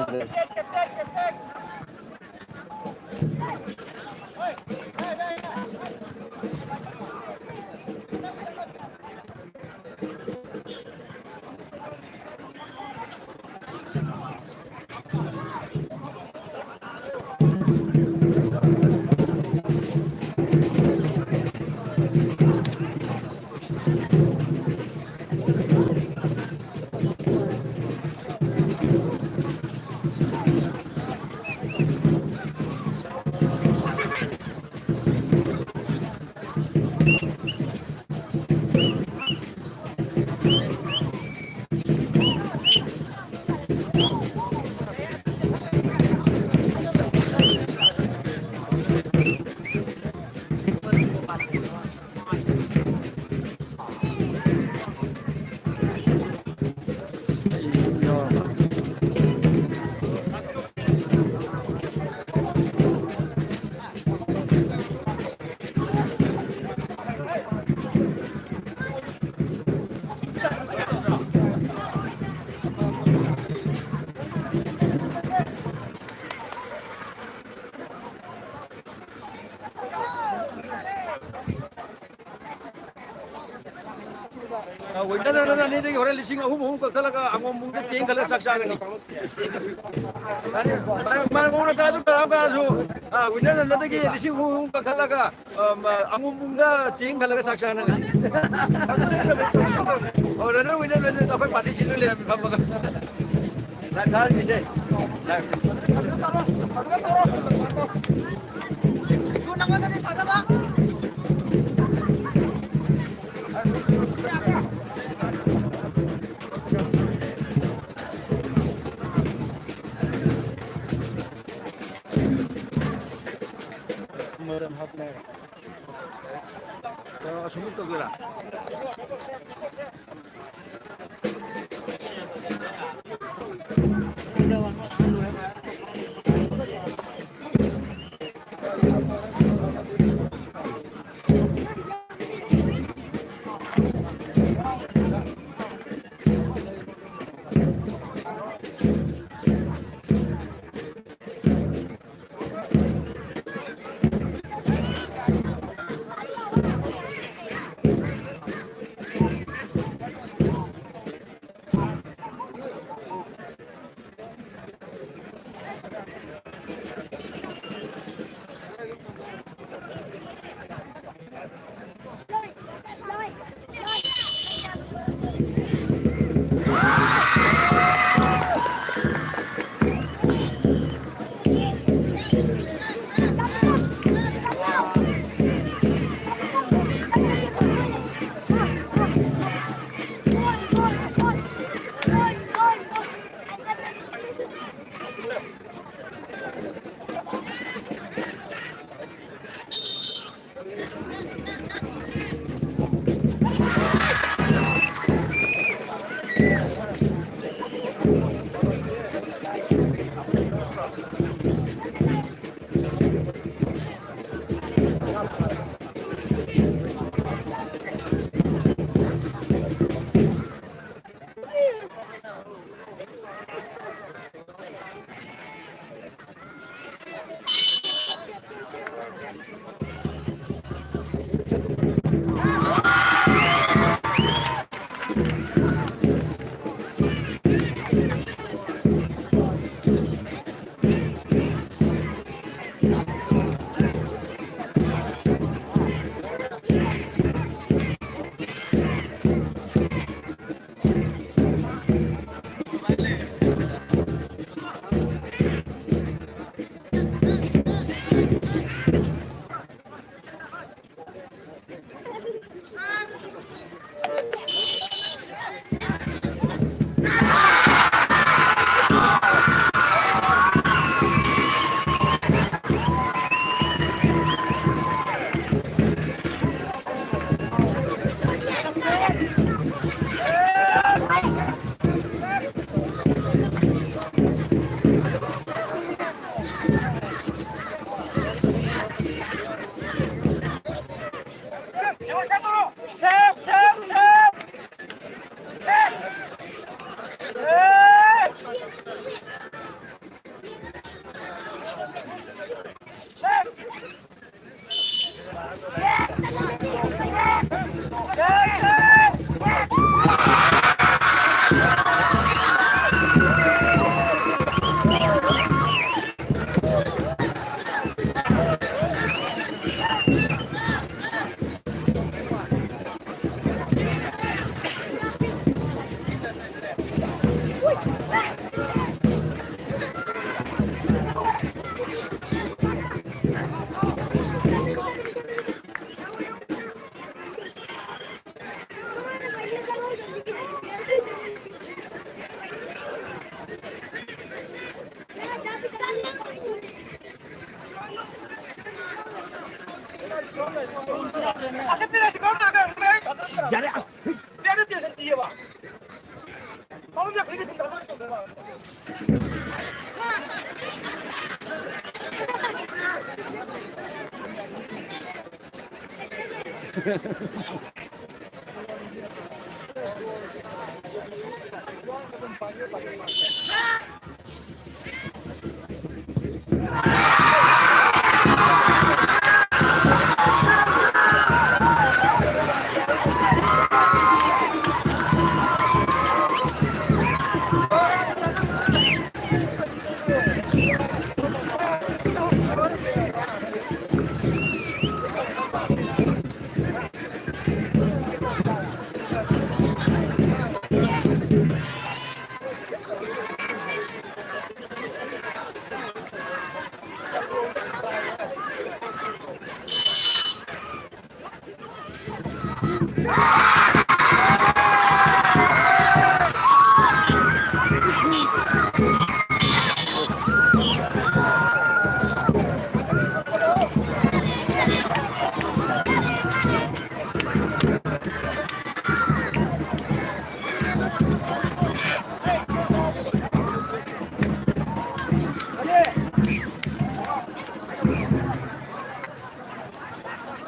S7: ꯋꯤꯅꯔ ꯑꯅꯤꯗꯒꯤ ꯍꯣꯔꯦꯟ 3,000 ꯀꯛꯊꯠꯂꯒ ꯑꯉꯣꯝꯕꯨꯡꯗ ꯇꯦꯡꯈꯠꯂꯒ ꯆꯥꯛ ꯆꯥꯒꯅꯤ ꯃꯥꯔꯒꯣꯡꯅ ꯀꯥꯁꯨ ꯀꯔꯥꯝ ꯀꯥꯁꯨ ꯋꯤꯅꯔ ꯅꯗꯒꯤ 3,000 ꯀꯛꯊꯠꯂꯒ ꯑꯉꯣꯝꯕꯨꯡꯗ ꯇꯦꯡꯈꯠꯂꯒ ꯆꯥꯛ ꯆꯥꯅꯒꯅꯤ ꯔꯟꯅꯔ ꯋꯤꯅꯔ ꯑꯩꯈꯣꯏ ꯄꯥꯔꯇꯤ ꯁꯤꯜꯂ ꯂꯩꯔꯝꯃꯤ ꯐꯝꯃꯒ ꯊꯥꯔꯤꯁꯦ ꯑꯁꯨꯝ ꯇꯧꯗꯣꯏꯔꯥ 이해봐. 마음이 그렇게 된다고 봐.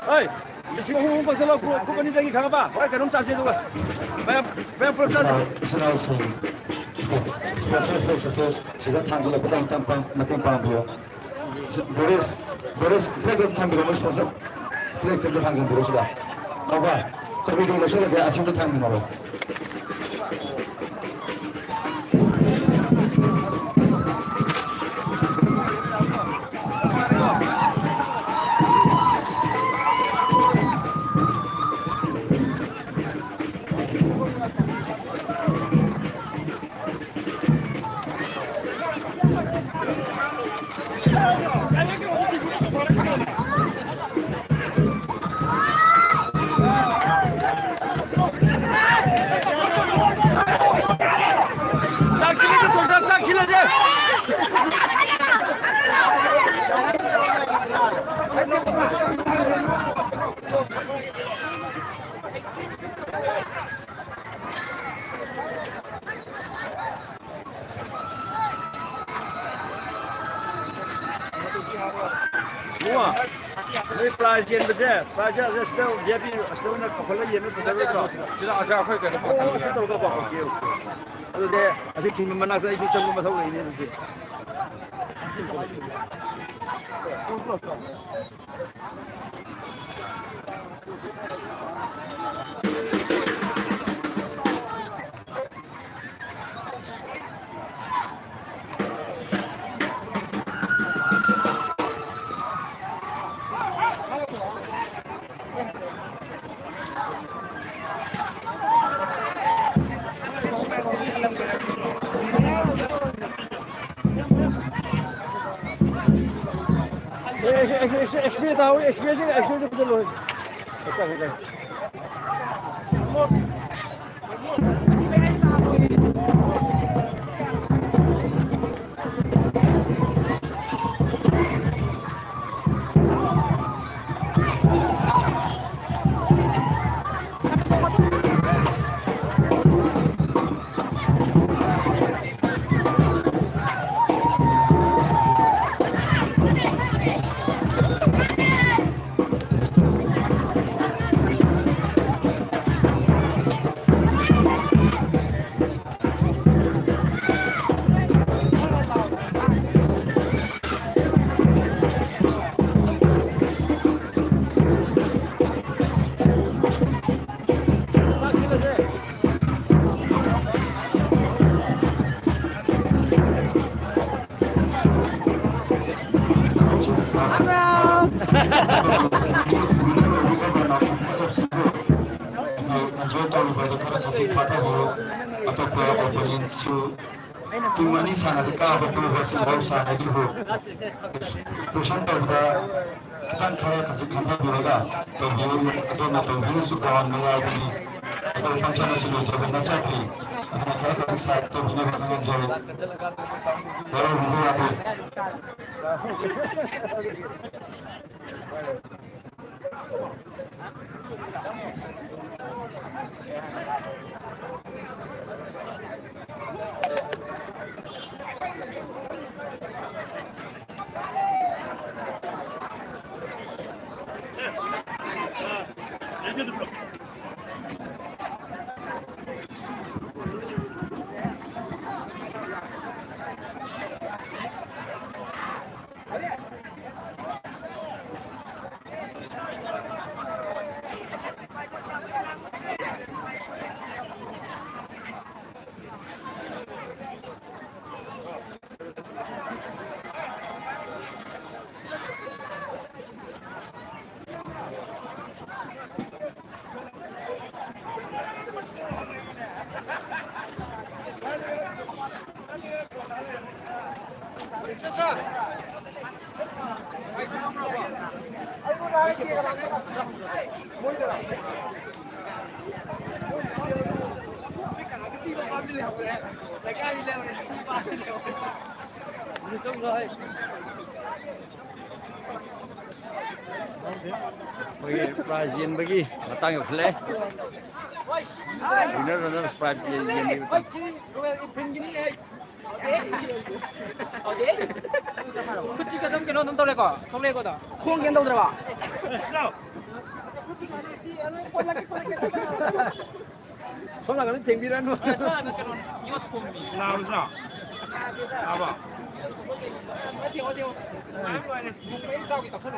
S7: Oi, siapa yang ngomong kalau kau ni lagi kagak apa? Orang kan tak sesuatu. Banyak proses.
S4: Sinalsing special places sila tanggal pedang tampang makin pambu. Boris pegang tanggal mus sponsor flex itu tanggal boris sudah. Apa? Sebelum itu sudah dia asyik tanggal mana?
S7: Semua. Ini pelajaran besar. Pelajaran setahun dia pi setahun nak kepala dia ni betul betul. Sila asal apa kan? Oh, setahun ke apa? Okey. Aduh dia asyik tinggal mana saya isu cakap masalah ini nanti. XP tahu, XP betul. Betul. Tumani sana ka ba ko ba sin ba sana di ho to san ta da kan khara ka su kan ta do ga to bo na to bu su ba na ga ni to function su lo sa na sa tri asana khara ka sa to bi na ba kan jare daro hu ba ko
S10: bagi Brazilian bagi matang yang seleh. Benar benar Brazilian ini.
S2: 그치가 넘게 넣는 도래가 동래거든. 공개 넣더라
S10: 손나가는 쟁비라는 거.
S2: 이것 봄이.
S10: 나오잖아. 봐봐.
S2: 어디 어디. 나오기 딱 서로.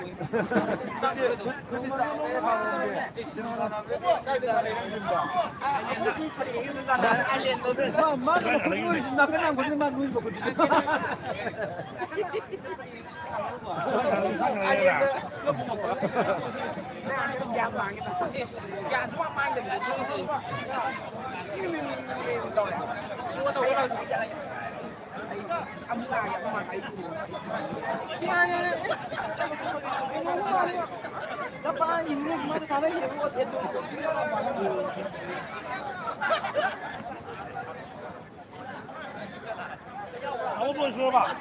S10: 아무 번 줘봐.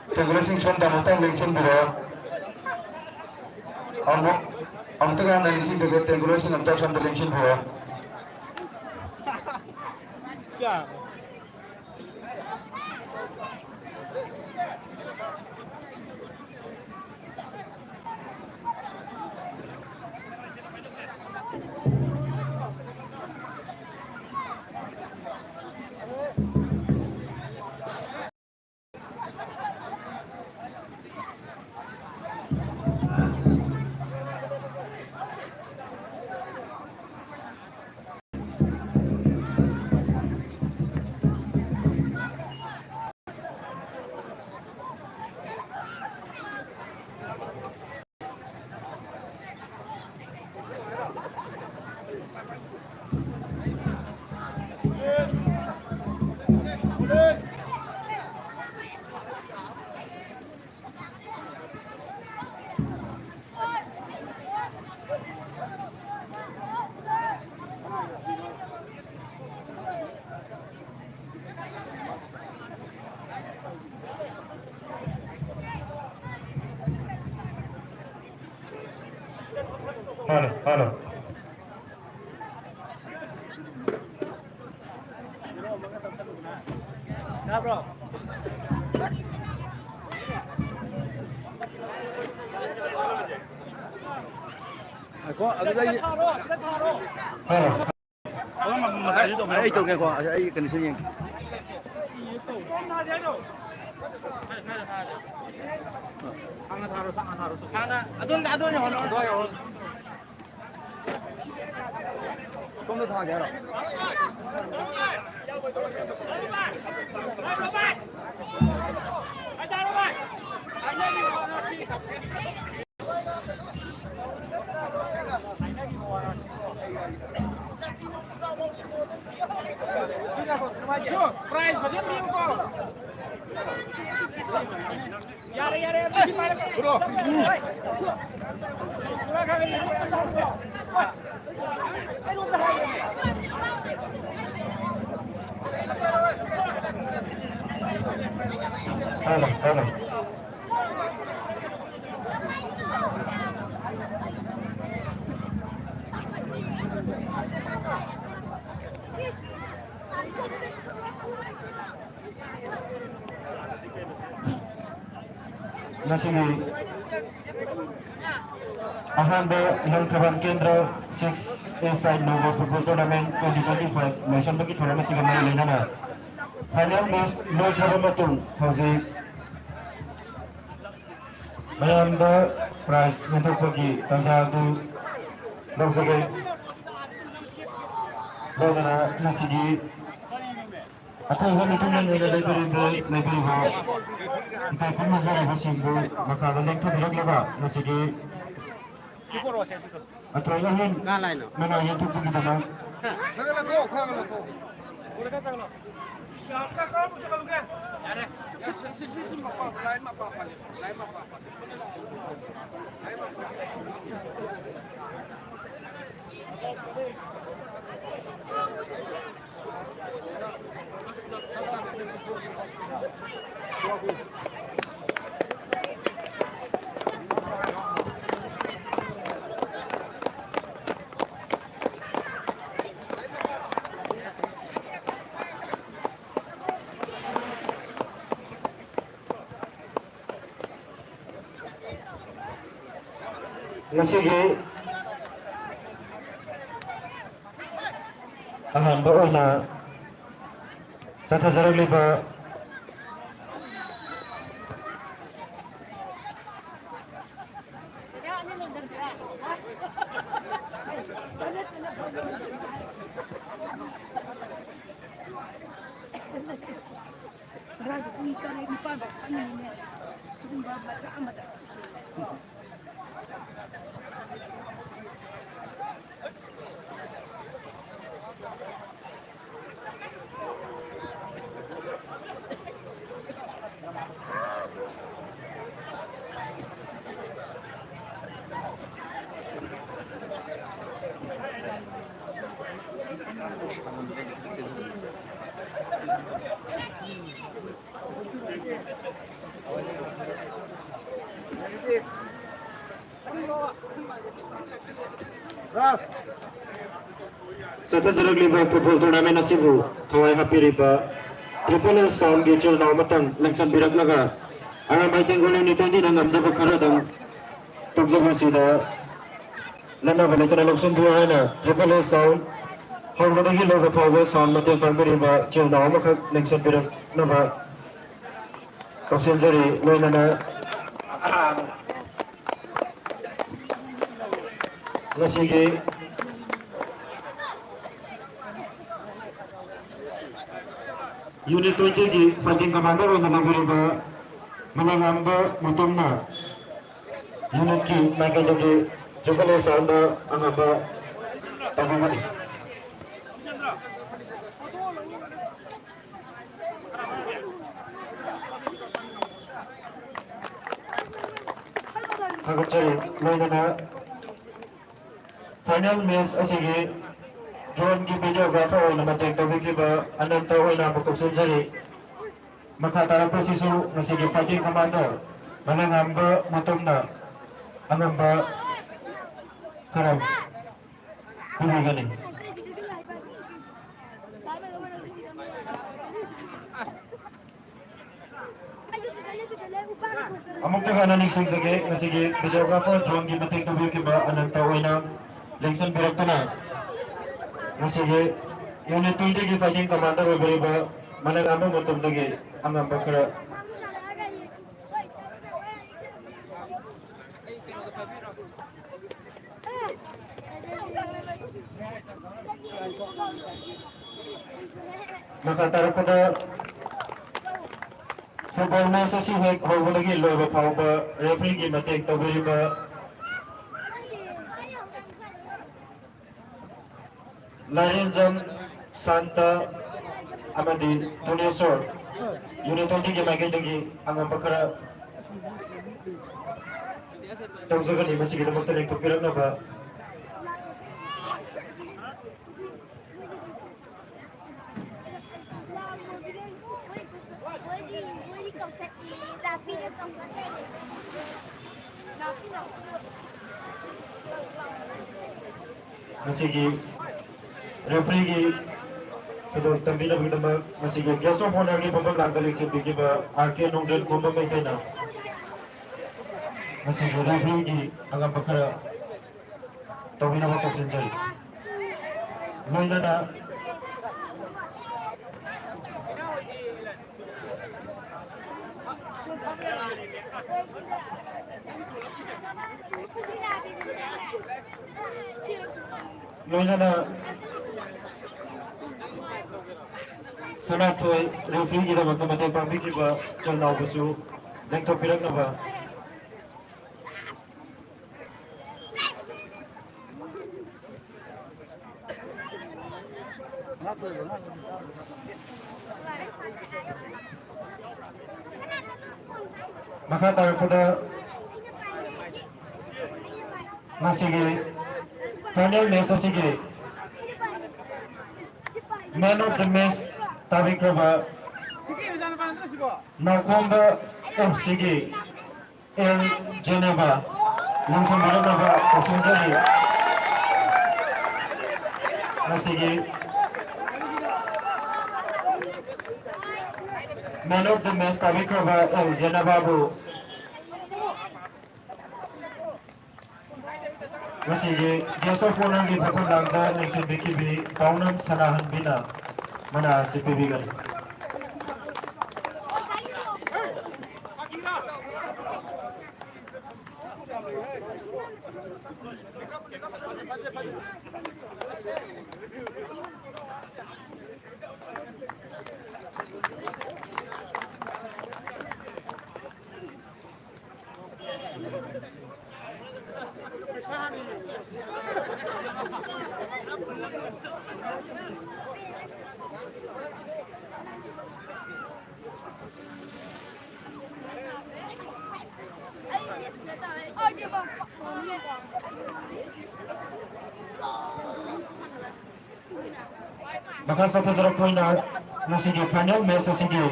S7: Tenggorosing sonda mutang lengsen biro. Om tengah nangisi jaga tenggorosing am sonda lengsen biro. Halo.
S10: Có ở đây.
S7: Halo.
S10: Ấy chỗ kia có, ấy cần xin.
S2: 하나 아돈 하나.
S10: 좀더 타게 해라.
S2: 프라이즈 버전 미우고. 야래
S10: 불어.
S7: Halo. Nasili Ahanda ng Traban Kendra 6 Inside Novo Football Tournament 2025 Nation bagi tournament si gamay na na
S1: final match लोथाबा मतुंग हौजिक मयामदा prize मेथोपगी तंजादु लौजगे लौदना नसिगी अथाइबा मिथुंगन ओइना लेबरिबा इकाय खुमा जाराइबासिंबु मखादा लेंथबिरगलेबा नसिगी अथाइबा हेन मना यथुपगिदमा ngasigi ahamba oina sathazaragliba sathazaragliba football tournament asibu thawai hapiriba triple S sound gi chul naw matang langchan biraknaga anga maiting golin ni tondi nang amjaba kharadang tokjaba sida lana bale tana loksun duwa haina triple S sound hawgada hi loga thawba sound mate parbiriba chul naw makha langchan biraknaba toksenjari loinana ngasigi Unit 20 की fighting commander और नमगुरुबा मनंगंबा मुतुमना unit की mechanic की जुगले sound अंगबा तगमनी हागचरी लोइना final match असिगी drone की videographer और नमतेक तबिकीबा अनंत ओइना बकुसनजरी मखा तारपसिसु नसिगी fighting commander मनंगंबा मुतुमना अंगंबा करम पुलिगनी अमुक तक अननिक संसगे नसिगी वीडियोग्राफर ड्रोन की मतेक तबिकीबा अनंत ओइना लेक्सन बिरक्तना ngasige unit 20 की fighting commander beriba manangamba motom dagi angamba kara makatara pada football match asi hek hawlagi loba phawba referee ki matek tawberiba Larenjam Santa Amadi Tunesor Unit 20 की mechanic की अंगम बकरा तौजगनी मसीगी नमक तले तो पिरना बा मसीगी referee की तो तंबीना बिगदमा मसीगे जसो होना की बंबम लागले से बिगिबा आके नोंगल कोबम में देना मसीगे रेफरी की अंगम बकरा तंबीना बतो century लोइना loinana sanathoi referee gi damakta mateng pangbikiba chalnau busu lengthokpiraknaba makha tarpada masige final match asige man of the match tabikraba Naukomba FC El Geneva langsung berapa kosong saja masige man of the match tabikraba El Geneva bu masige gesofonan di bakun langda nasi bikibi kaunam sanahan bina mana si pibigan maka satu zero point na nasige final match sige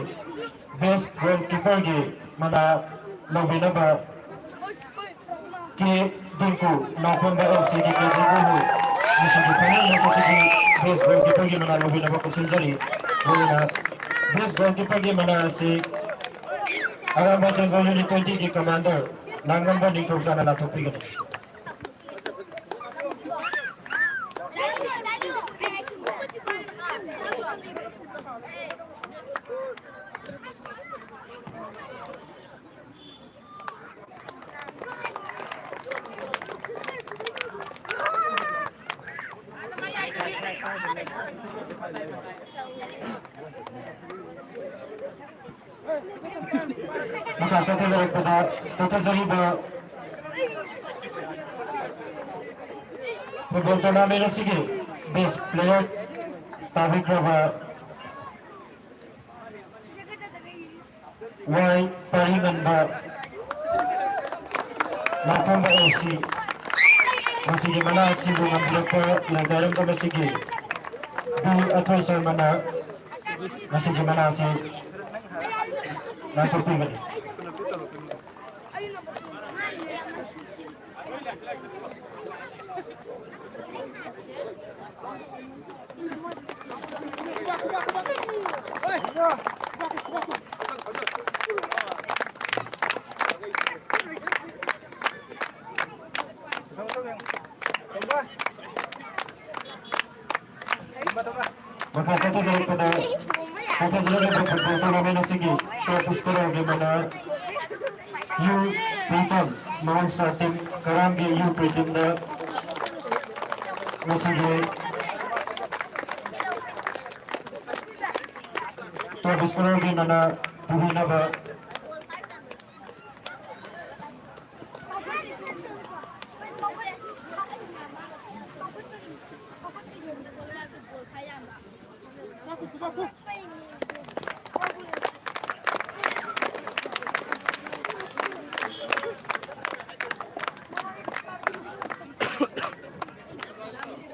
S1: best goalkeeper gi mana lobina ba ke dinku Naukomba FC ke dinku nasige final match sige best goalkeeper gi mana lobina ba kusin jari bolina best goalkeeper gi mana si aram ba tengol unit 20 gi commander langgam ba dingkong sana latopi gani maka satu zari ba football tournament na sige best player tabikraba Y paringan ba Naukomba FC masige mana sibu ngambil pa lagaran ka masige bu atwa sir mana masige mana si natupigan maka satu zero football tournament sige tapos pala gimana U Pritam mau sa tim Karamgi U Pritam na masige tapos pala gimana buhina ba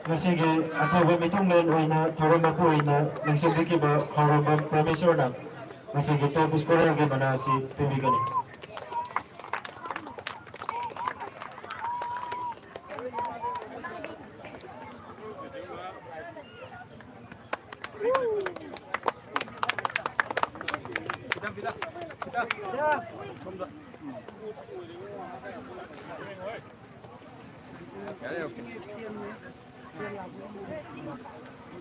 S1: Nasige atau mitong men oina torong ako oina nang sabiki ba harong ba professor na nasige tapos ko lang gimana si pibigan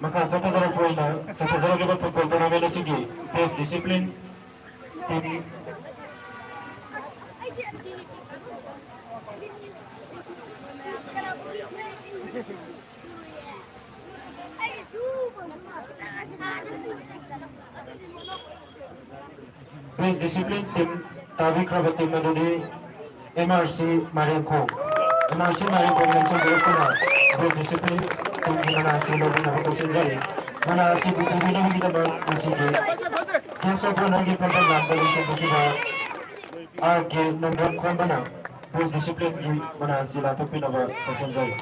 S1: maka satu zero point na satu zero ke football tournament na sige best discipline team Please discipline team tabi krabat team adudi MRC Marianko. MRC Marianko mention direct na. Please discipline team gimana si lobi na pagkusin jari. Mana si buti bina kita ba masige. Kaya sobrang naging pagkalang daling sa buti ba arke nanggang kwamba na. Please discipline gimana sila to pinaba pagkusin jari.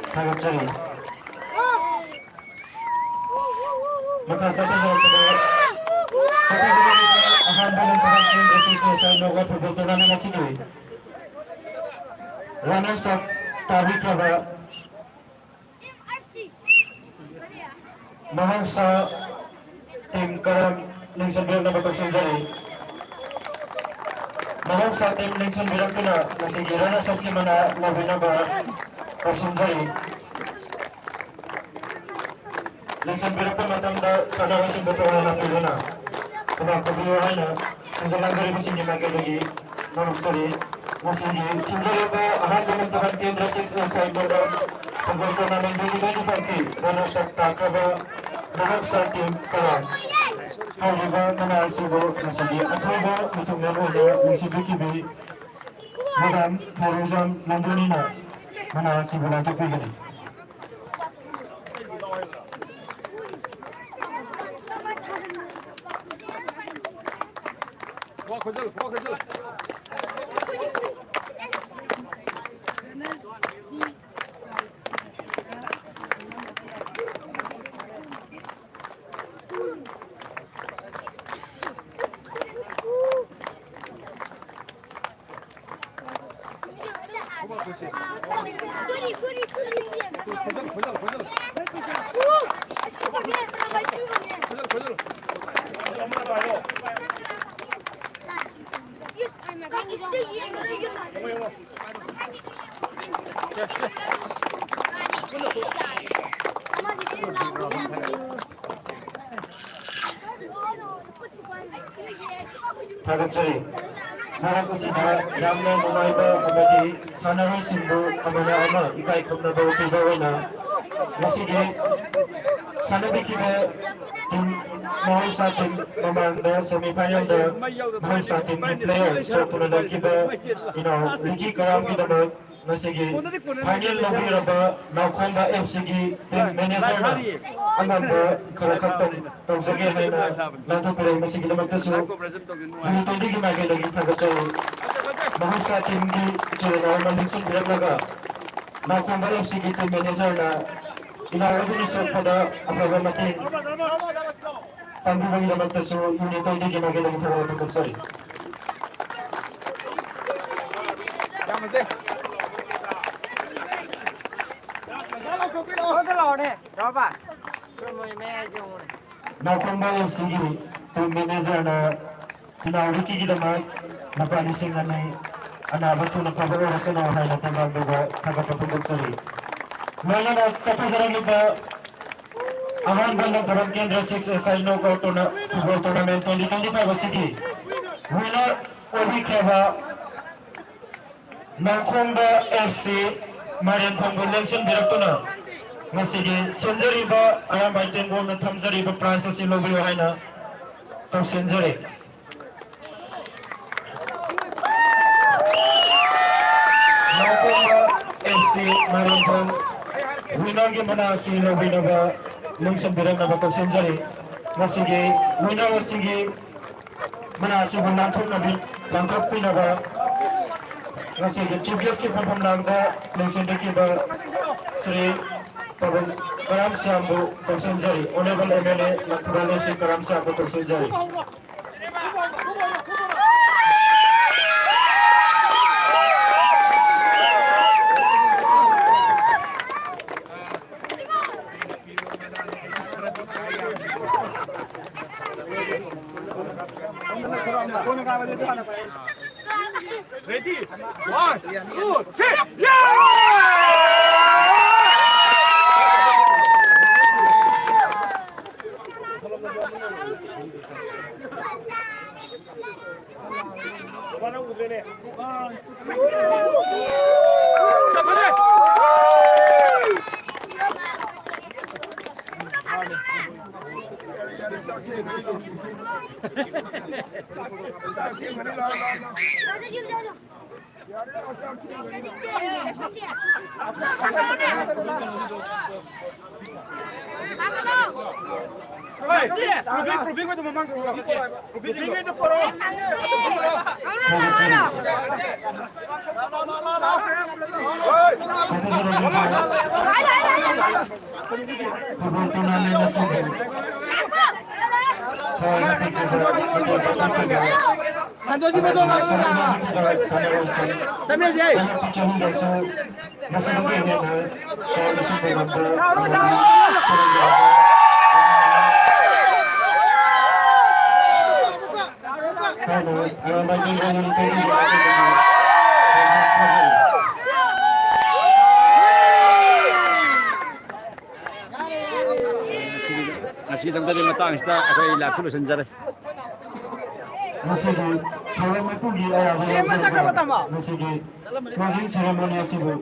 S1: Tagot jari. Maka satu akan dalam perhatian resiko saya nogat perbuatan nasi kiri. Runners up tabi kaba mahal sa tim karam ng sabihan na batang jari. Mahal sa tim ng sabihan ko na nasigira na sa kimana labi na ba jari. Lingsan bilang pematanda sana masih betul orang pilih na. Kena kebiayaan na. Sejalan dari mesin dimakai lagi. Menurut saya masih di sinjari apa akan menentukan kendra seks selesai berdoa. Pembuatan nama ini juga difanti. Mana sakta kaba bahag sa tim karam. Hal iba mana sibo masih di atau ba untuk meruana lingsi bikibi. Madam Teruzam Landunina mana sibo lantuk begini. Tagot jari. Narang ko sina Ramna Mumaiba Kamadi Sanari Simbo Kamana Ama Ikai Kamna Bawa Pibawa na Masige Sanabi Kiba Tim Mahal sa ating mamanda semi-final na mahal sa ating new player. So tunadang kiba Ligi Karam Gidamag Masige final na bira ba Naukomba FCG team manager na Amang ba karakatang Tangsage hay na Lanto Piray Masige na magtaso Dito di ginagay lagi tagatay mahal sa ating di Chile na malingsong bilang laga Naukomba FCG team manager na Inawagunisot pada apagamating Panggulang naman taso unit ay di ginagay lagi tagatang pagkagsari Naukomba FCG team manager na pinawiki gilaman napanising na may anabat ko nagpabawa sa nawahay na tambang duga tagapagpagsari. Ngayon at sa pagdarang iba ahan ba ng Parang Kendra 6 SI Knockout Tournament 2025 sige. Winner Obi Kraba Naukomba FC Marian Pangolengson direkto na nga sige senjari ba ayam ba itengol na tamjari ba Francis Ilobi wahay na to senjari Naukomba FC Marian Pang winner gimana si Ilobi na ba lengson direk na ba to senjari nga sige winner nga sige mana si bunantong na langkap na ba nga sige chibias ki pampamlangga lengson deki ba Sri Karam Sambu Tersenjari Honorable MLA Lakurale Si Karam Sambu Tersenjari
S2: Ready? 1, 2, 3, yeah!
S7: Football tournament na sugal.
S2: Santoshi betul nggak? Sambil sih.
S10: Nasi kita tadi matang kita akan laku lu senjata.
S7: Masih di, kalau mau pergi ayah, masih di closing ceremony asibu.